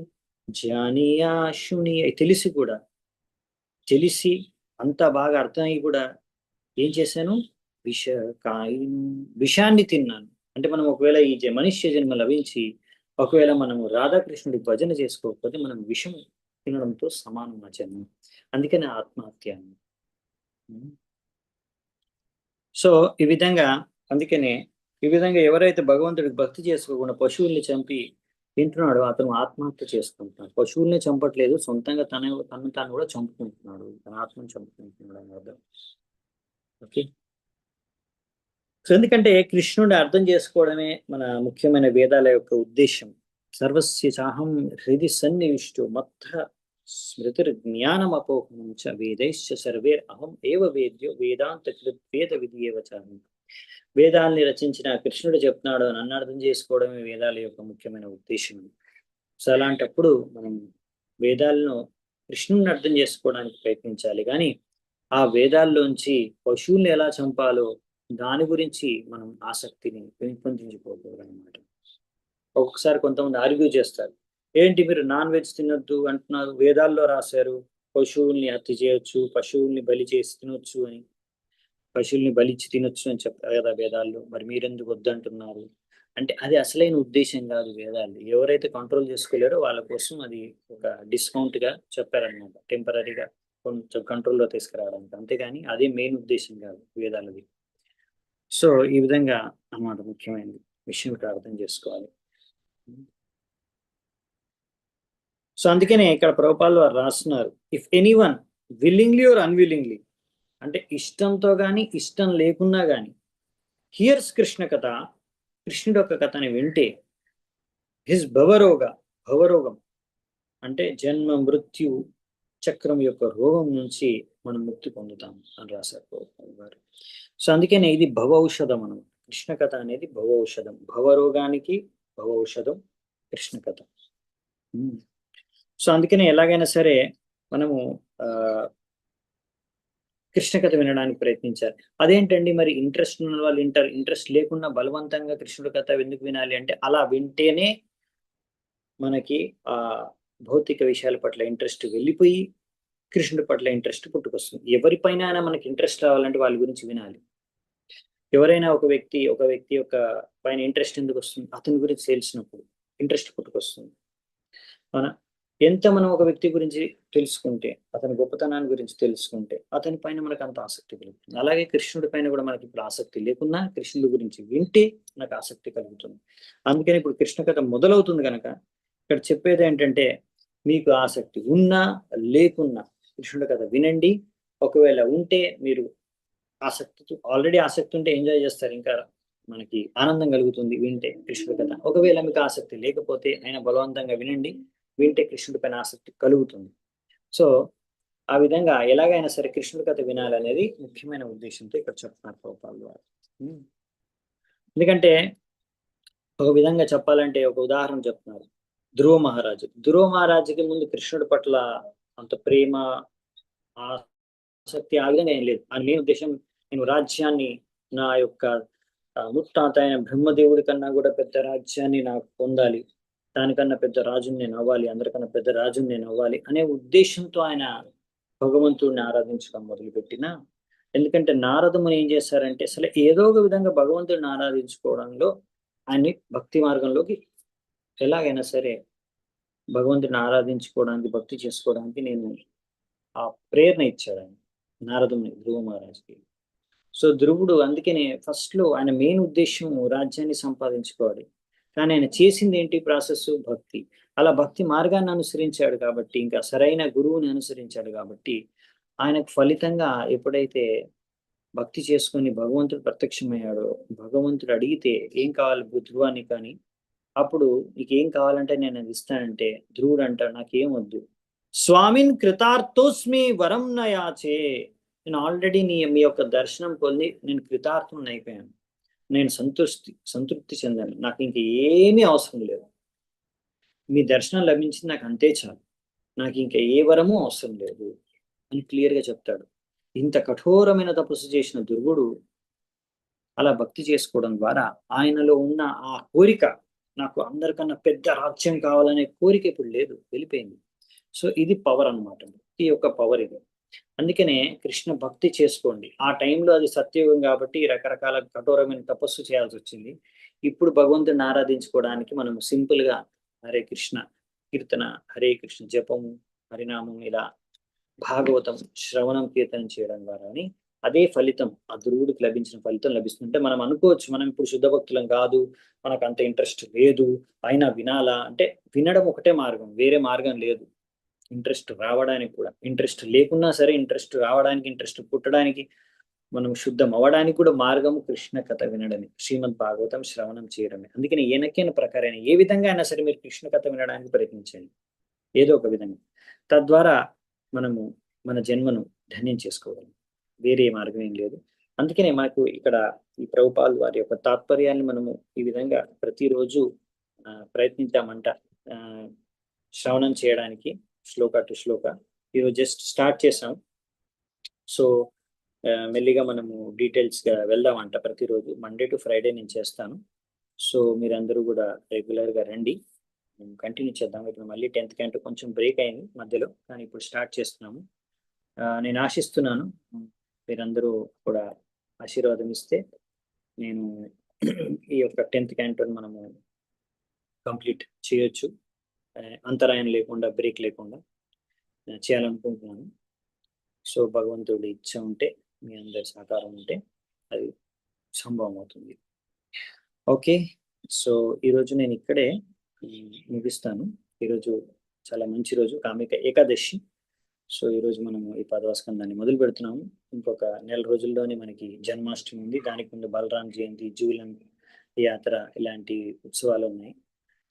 జానియా శునియా, తెలిసి కూడా, తెలిసి అంత బాగా అర్థమయ్యి కూడా ఏం చేశాను? విషకాయను, విషాన్ని తిన్నాను. అంటే మనం ఒకవేళ ఈ మనుష్య జన్మ లభించి ఒకవేళ మనము రాధాకృష్ణుడి భజన చేసుకోకపోతే మనం విషం తినడంతో సమానం ఆ జన్మ. అందుకని ఆత్మహత్య. సో ఈ విధంగా అందుకనే ఈ విధంగా ఎవరైతే భగవంతుడికి భక్తి చేసుకోకుండా పశువుల్ని చంపి తింటున్నాడో అతను ఆత్మహత్య చేసుకుంటున్నాడు. పశువుల్ని చంపట్లేదు, సొంతంగా తను తాను కూడా చంపుకుంటున్నాడు, తన ఆత్మను చంపుకుంటున్నాడు అని అర్థం. ఓకే. సో ఎందుకంటే కృష్ణుడిని అర్థం చేసుకోవడమే మన ముఖ్యమైన వేదాల యొక్క ఉద్దేశం. సర్వస్య చాహం హృది సన్నివిష్టో మత్త స్మృతిర్జ్ఞానం అపోహం చ వేదైశ్చ సర్వేర్ అహం ఏవ వేద్యో వేదాంత కృత్ వేద విధియేవ చాహం. వేదాల్ని రచించిన కృష్ణుడు చెప్తున్నాడు నన్ను అర్థం చేసుకోవడమే వేదాల యొక్క ముఖ్యమైన ఉద్దేశం. సో అలాంటప్పుడు మనం వేదాలను కృష్ణుడిని అర్థం చేసుకోవడానికి ప్రయత్నించాలి, కానీ ఆ వేదాల్లోంచి పశువుల్ని ఎలా చంపాలో దాని గురించి మనం ఆసక్తిని పెంపొందించుకోకూడదన్నమాట. ఒక్కొక్కసారి కొంతమంది ఆర్గ్యూ చేస్తారు, ఏంటి మీరు నాన్ వెజ్ తినొద్దు అంటున్నారు, వేదాల్లో రాశారు పశువుల్ని హత్య చేయొచ్చు, పశువుల్ని బలి చేసి తినొచ్చు అని, పశువుల్ని బలిచ్చి తినొచ్చు అని చెప్పారు కదా వేదాల్లో, మరి మీరెందుకు వద్దంటున్నారు అంటే అది అసలైన ఉద్దేశం కాదు. వేదాలు ఎవరైతే కంట్రోల్ చేసుకోలేరో వాళ్ళ కోసం అది ఒక డిస్కౌంట్ గా చెప్పారనమాట, టెంపరీగా కొంచెం కంట్రోల్లో తీసుకురావడానికి, అంతేగాని అదే మెయిన్ ఉద్దేశం కాదు వేదాలది. సో ఈ విధంగా అన్నమాట ముఖ్యమైనది విషయం ఇక్కడ అర్థం చేసుకోవాలి. సో అందుకనే ఇక్కడ ప్రభుపాదులు వారు రాస్తున్నారు, if anyone willingly or unwillingly, అంటే ఇష్టంతో కానీ ఇష్టం లేకున్నా కానీ హియర్స్ కృష్ణ కథ, కృష్ణుడు యొక్క కథని వింటే హిస్ భవరోగం అంటే జన్మ మృత్యు చక్రం యొక్క రోగం నుంచి మనం ముక్తి పొందుతాం అని రాశారు ప్రభుపాదులు గారు. సో అందుకనే ఇది భవ ఔషధం అనమాట. కృష్ణ కథ అనేది భవ ఔషధం, భవరోగానికి భవ ఔషధం కృష్ణ కథ. సో అందుకనే ఎలాగైనా సరే మనము కృష్ణ కథ వినడానికి ప్రయత్నించారు. అదేంటండి మరి ఇంట్రెస్ట్ ఉన్న వాళ్ళు వింటారు, ఇంట్రెస్ట్ లేకుండా బలవంతంగా కృష్ణుడి కథ ఎందుకు వినాలి అంటే, అలా వింటేనే మనకి ఆ భౌతిక విషయాల పట్ల ఇంట్రెస్ట్ వెళ్ళిపోయి కృష్ణుడి పట్ల ఇంట్రెస్ట్ పుట్టుకొస్తుంది. ఎవరిపైన అయినా మనకి ఇంట్రెస్ట్ రావాలంటే వాళ్ళ గురించి వినాలి. ఎవరైనా ఒక వ్యక్తి యొక్క పైన ఇంట్రెస్ట్ ఎందుకు వస్తుంది? అతని గురించి తెలిసినప్పుడు ఇంట్రెస్ట్ పుట్టుకొస్తుంది. అవునా? ఎంత మనం ఒక వ్యక్తి గురించి తెలుసుకుంటే, అతని గొప్పతనాన్ని గురించి తెలుసుకుంటే, అతని పైన మనకు అంత ఆసక్తి కలుగుతుంది. అలాగే కృష్ణుడి పైన కూడా మనకి ఇప్పుడు ఆసక్తి లేకున్నా, కృష్ణుడి గురించి వింటే నాకు ఆసక్తి కలుగుతుంది. అందుకని ఇప్పుడు కృష్ణ కథ మొదలవుతుంది గనక, ఇక్కడ చెప్పేదేంటంటే, మీకు ఆసక్తి ఉన్నా, లేకున్నా కృష్ణుడి కథ వినండి. ఒకవేళ ఉంటే మీరు ఆల్రెడీ ఆసక్తి ఉంటే ఎంజాయ్ చేస్తారు. ఇంకా మనకి ఆనందం కలుగుతుంది వింటే కృష్ణుడి కథ. ఒకవేళ మీకు ఆసక్తి లేకపోతే అయినా బలవంతంగా వినండి. వింటే కృష్ణుడి పైన ఆసక్తి కలుగుతుంది. సో, ఆ విధంగా ఎలాగైనా సరే కృష్ణుడి కథ వినాలనేది ముఖ్యమైన ఉద్దేశంతో ఇక్కడ చెప్తున్నారు ప్రభుపాదుల వారు. హ్మ్. ఎందుకంటే ఒక విధంగా చెప్పాలంటే ఒక ఉదాహరణ చెప్తున్నారు. ధ్రువ మహారాజు. ధ్రువ మహారాజుకి ముందు కృష్ణుడి పట్ల అంత ప్రేమ, ఆసక్తి ఆ విధంగా ఏం లేదు. ఆయన మెయిన్ ఉద్దేశ్యం, నేను రాజ్యాన్ని నా యొక్క ముత్తాత అయిన బ్రహ్మదేవుడి కన్నా కూడా పెద్ద రాజ్యాన్ని నాకు పొందాలి. దానికన్నా పెద్ద రాజుని నేను అవ్వాలి. అందరికన్నా పెద్ద రాజుని నేను అవ్వాలి అనే ఉద్దేశంతో ఆయన భగవంతుడిని ఆరాధించడం మొదలుపెట్టిన, ఎందుకంటే నారదముని ఏం చేశారంటే అసలు ఏదో ఒక విధంగా భగవంతుడిని ఆరాధించుకోవడంలో ఆయన్ని భక్తి మార్గంలోకి ఎలాగైనా సరే భగవంతుడిని ఆరాధించుకోవడానికి, భక్తి చేసుకోవడానికి నేను ఆ ప్రేరణ ఇచ్చాడు ఆయన నారదుని ధ్రువ మహారాజుకి. సో ధ్రువుడు అందుకనే ఫస్ట్‌లో ఆయన మెయిన్ ఉద్దేశ్యం రాజ్యాన్ని సంపాదించుకోవాలి. కానీ ఆయన చేసింది ఏంటి ప్రాసెస్? భక్తి. అలా భక్తి మార్గాన్ని అనుసరించాడు కాబట్టి, ఇంకా సరైన గురువుని అనుసరించాడు కాబట్టి, ఆయనకు ఫలితంగా ఎప్పుడైతే భక్తి చేసుకొని భగవంతుడు ప్రత్యక్షమయ్యాడో, భగవంతుడు అడిగితే ఏం కావాలి ధ్రువానికి కానీ, అప్పుడు నీకేం కావాలంటే నేను అది ఇస్తానంటే, ధ్రువుడు అంటాడు నాకేం వద్దు. స్వామిన్ కృతార్థోస్మి వరం న యాచే. నేను ఆల్రెడీ మీ యొక్క దర్శనం పొంది నేను కృతార్థుడిని అయిపోయాను. నేను సంతృప్తి చెందాను. నాకు ఇంక ఏమీ అవసరం లేదు. మీ దర్శనం లభించింది నాకు అంతే చాలు. నాకు ఇంకా ఏ వరము అవసరం లేదు అని క్లియర్‌గా చెప్తాడు. ఇంత కఠోరమైన తపస్సు చేసిన ధ్రువుడు అలా భక్తి చేసుకోవడం ద్వారా ఆయనలో ఉన్న ఆ కోరిక, నాకు అందరికన్నా పెద్ద రాజ్యం కావాలనే కోరిక ఇప్పుడు లేదు, వెళ్ళిపోయింది. సో ఇది పవర్ అన్నమాట. భక్తి యొక్క పవర్ ఇది. అందుకనే కృష్ణ భక్తి చేసుకోండి. ఆ టైంలో అది సత్యయుగం కాబట్టి రకరకాల కఠోరమైన తపస్సు చేయాల్సొచ్చింది. ఇప్పుడు భగవంతుడిని ఆరాధించుకోవడానికి మనం సింపుల్‌గా హరే కృష్ణ కీర్తన, హరే కృష్ణ జపము, హరినామం ఇలా భాగవతం శ్రవణం, కీర్తనం చేయడం ద్వారాని అదే ఫలితం ఆ ధ్రువుడికి లభించిన ఫలితం లభిస్తుంది. అంటే మనం అనుకోవచ్చు మనం ఇప్పుడు శుద్ధ భక్తులం కాదు, మనకు అంత ఇంట్రెస్ట్ లేదు, అయినా వినాలా అంటే వినడం ఒకటే మార్గం, వేరే మార్గం లేదు. ఇంట్రెస్ట్ రావడానికి కూడా. ఇంట్రెస్ట్ లేకున్నా సరే ఇంట్రెస్ట్ రావడానికి, ఇంట్రెస్ట్ పుట్టడానికి, మనం శుద్ధం అవ్వడానికి కూడా మార్గము కృష్ణ కథ వినడమే. శ్రీమద్ భాగవతం శ్రవణం చేయడమే. అందుకని ఎనకైన ప్రకారైన ఏ విధంగా అయినా సరే మీరు కృష్ణ కథ వినడానికి ప్రయత్నించండి. ఏదో ఒక విధంగా. తద్వారా మనము మన జన్మను ధన్యం చేసుకోగలం. వేరే మార్గం ఏం లేదు. అందుకనే మనకు ఇక్కడ ఈ ప్రభుపాల్ వారి యొక్క తాత్పర్యాన్ని మనము ఈ విధంగా ప్రతిరోజు ప్రయత్నిద్దామంట. ఆహ్, శ్రవణం చేయడానికి శ్లోక టు శ్లోక. ఈరోజు జస్ట్ స్టార్ట్ చేసాం. సో, మెల్లిగా మనము డీటెయిల్స్‌గా వెళ్దామంట ప్రతిరోజు. మండే టు ఫ్రైడే నేను చేస్తాను. సో, మీరందరూ గూడా రెగ్యులర్‌గా రండి. కంటిన్యూ చేద్దాం. ఇప్పుడు మళ్ళీ 10థ్ క్యాంట్ కొంచెం బ్రేక్ అయింది మధ్యలో. కానీ ఇప్పుడు స్టార్ట్ చేస్తున్నాము. నేను ఆశిస్తున్నాను మీరందరూ కూడా ఆశీర్వాదం ఇస్తే నేను ఈ యొక్క 10థ్ క్యాంటోని మనము కంప్లీట్ చేయొచ్చు. అంతరాయం లేకుండా, బ్రేక్ లేకుండా చేయాలనుకుంటున్నాను. సో, భగవంతుడి ఇచ్చ ఉంటే, మీ అందరి సహకారం ఉంటే అది సంభవం అవుతుంది. ఓకే. సో, ఈరోజు నేను ఇక్కడే ముగిస్తాను. ఈరోజు చాలా మంచి రోజు కామిక ఏకాదశి. సో, ఈరోజు మనము ఈ 10వ స్కందాన్ని మొదలుపెడుతున్నాము. ఇంకొక నెల రోజుల్లోనే మనకి జన్మాష్టమి ఉంది. దానికి ముందు బలరాం జయంతి, జూలన్ యాత్ర ఇలాంటి ఉత్సవాలున్నాయి.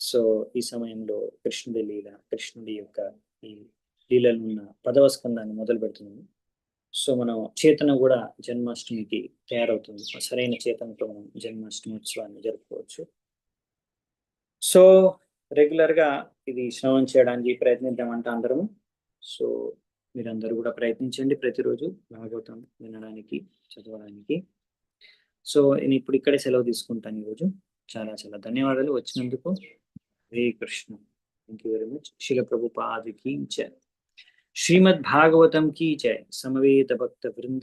సో, ఈ సమయంలో కృష్ణుడి లీల, కృష్ణుడి యొక్క ఈ లీలలున్న 10వ స్కందాన్ని మొదలుపెడుతున్నాము. సో, మనం చేతన గూడా జన్మాష్టమికి తయారవుతుంది. సరైన చేతనతో మనం జన్మాష్టమి ఉత్సవాన్ని జరుపుకోవచ్చు. సో, రెగ్యులర్‌గా ఇది శ్రవణం చేయడానికి ప్రయత్నిద్దామంట అందరము. సో, మీరందరూ కూడా ప్రయత్నించండి ప్రతిరోజు భాగవతం వినడానికి, చదవడానికి. సో నేను ఇప్పుడు ఇక్కడే సెలవు తీసుకుంటాను ఈరోజు. చాలా చాలా ధన్యవాదాలు వచ్చినందుకు. Hare Krishna. Thank you very much. శిల ప్రభుపాద కీ జై. శ్రీమద్ భాగవతం కీ జై. సమవేత భక్త వృంద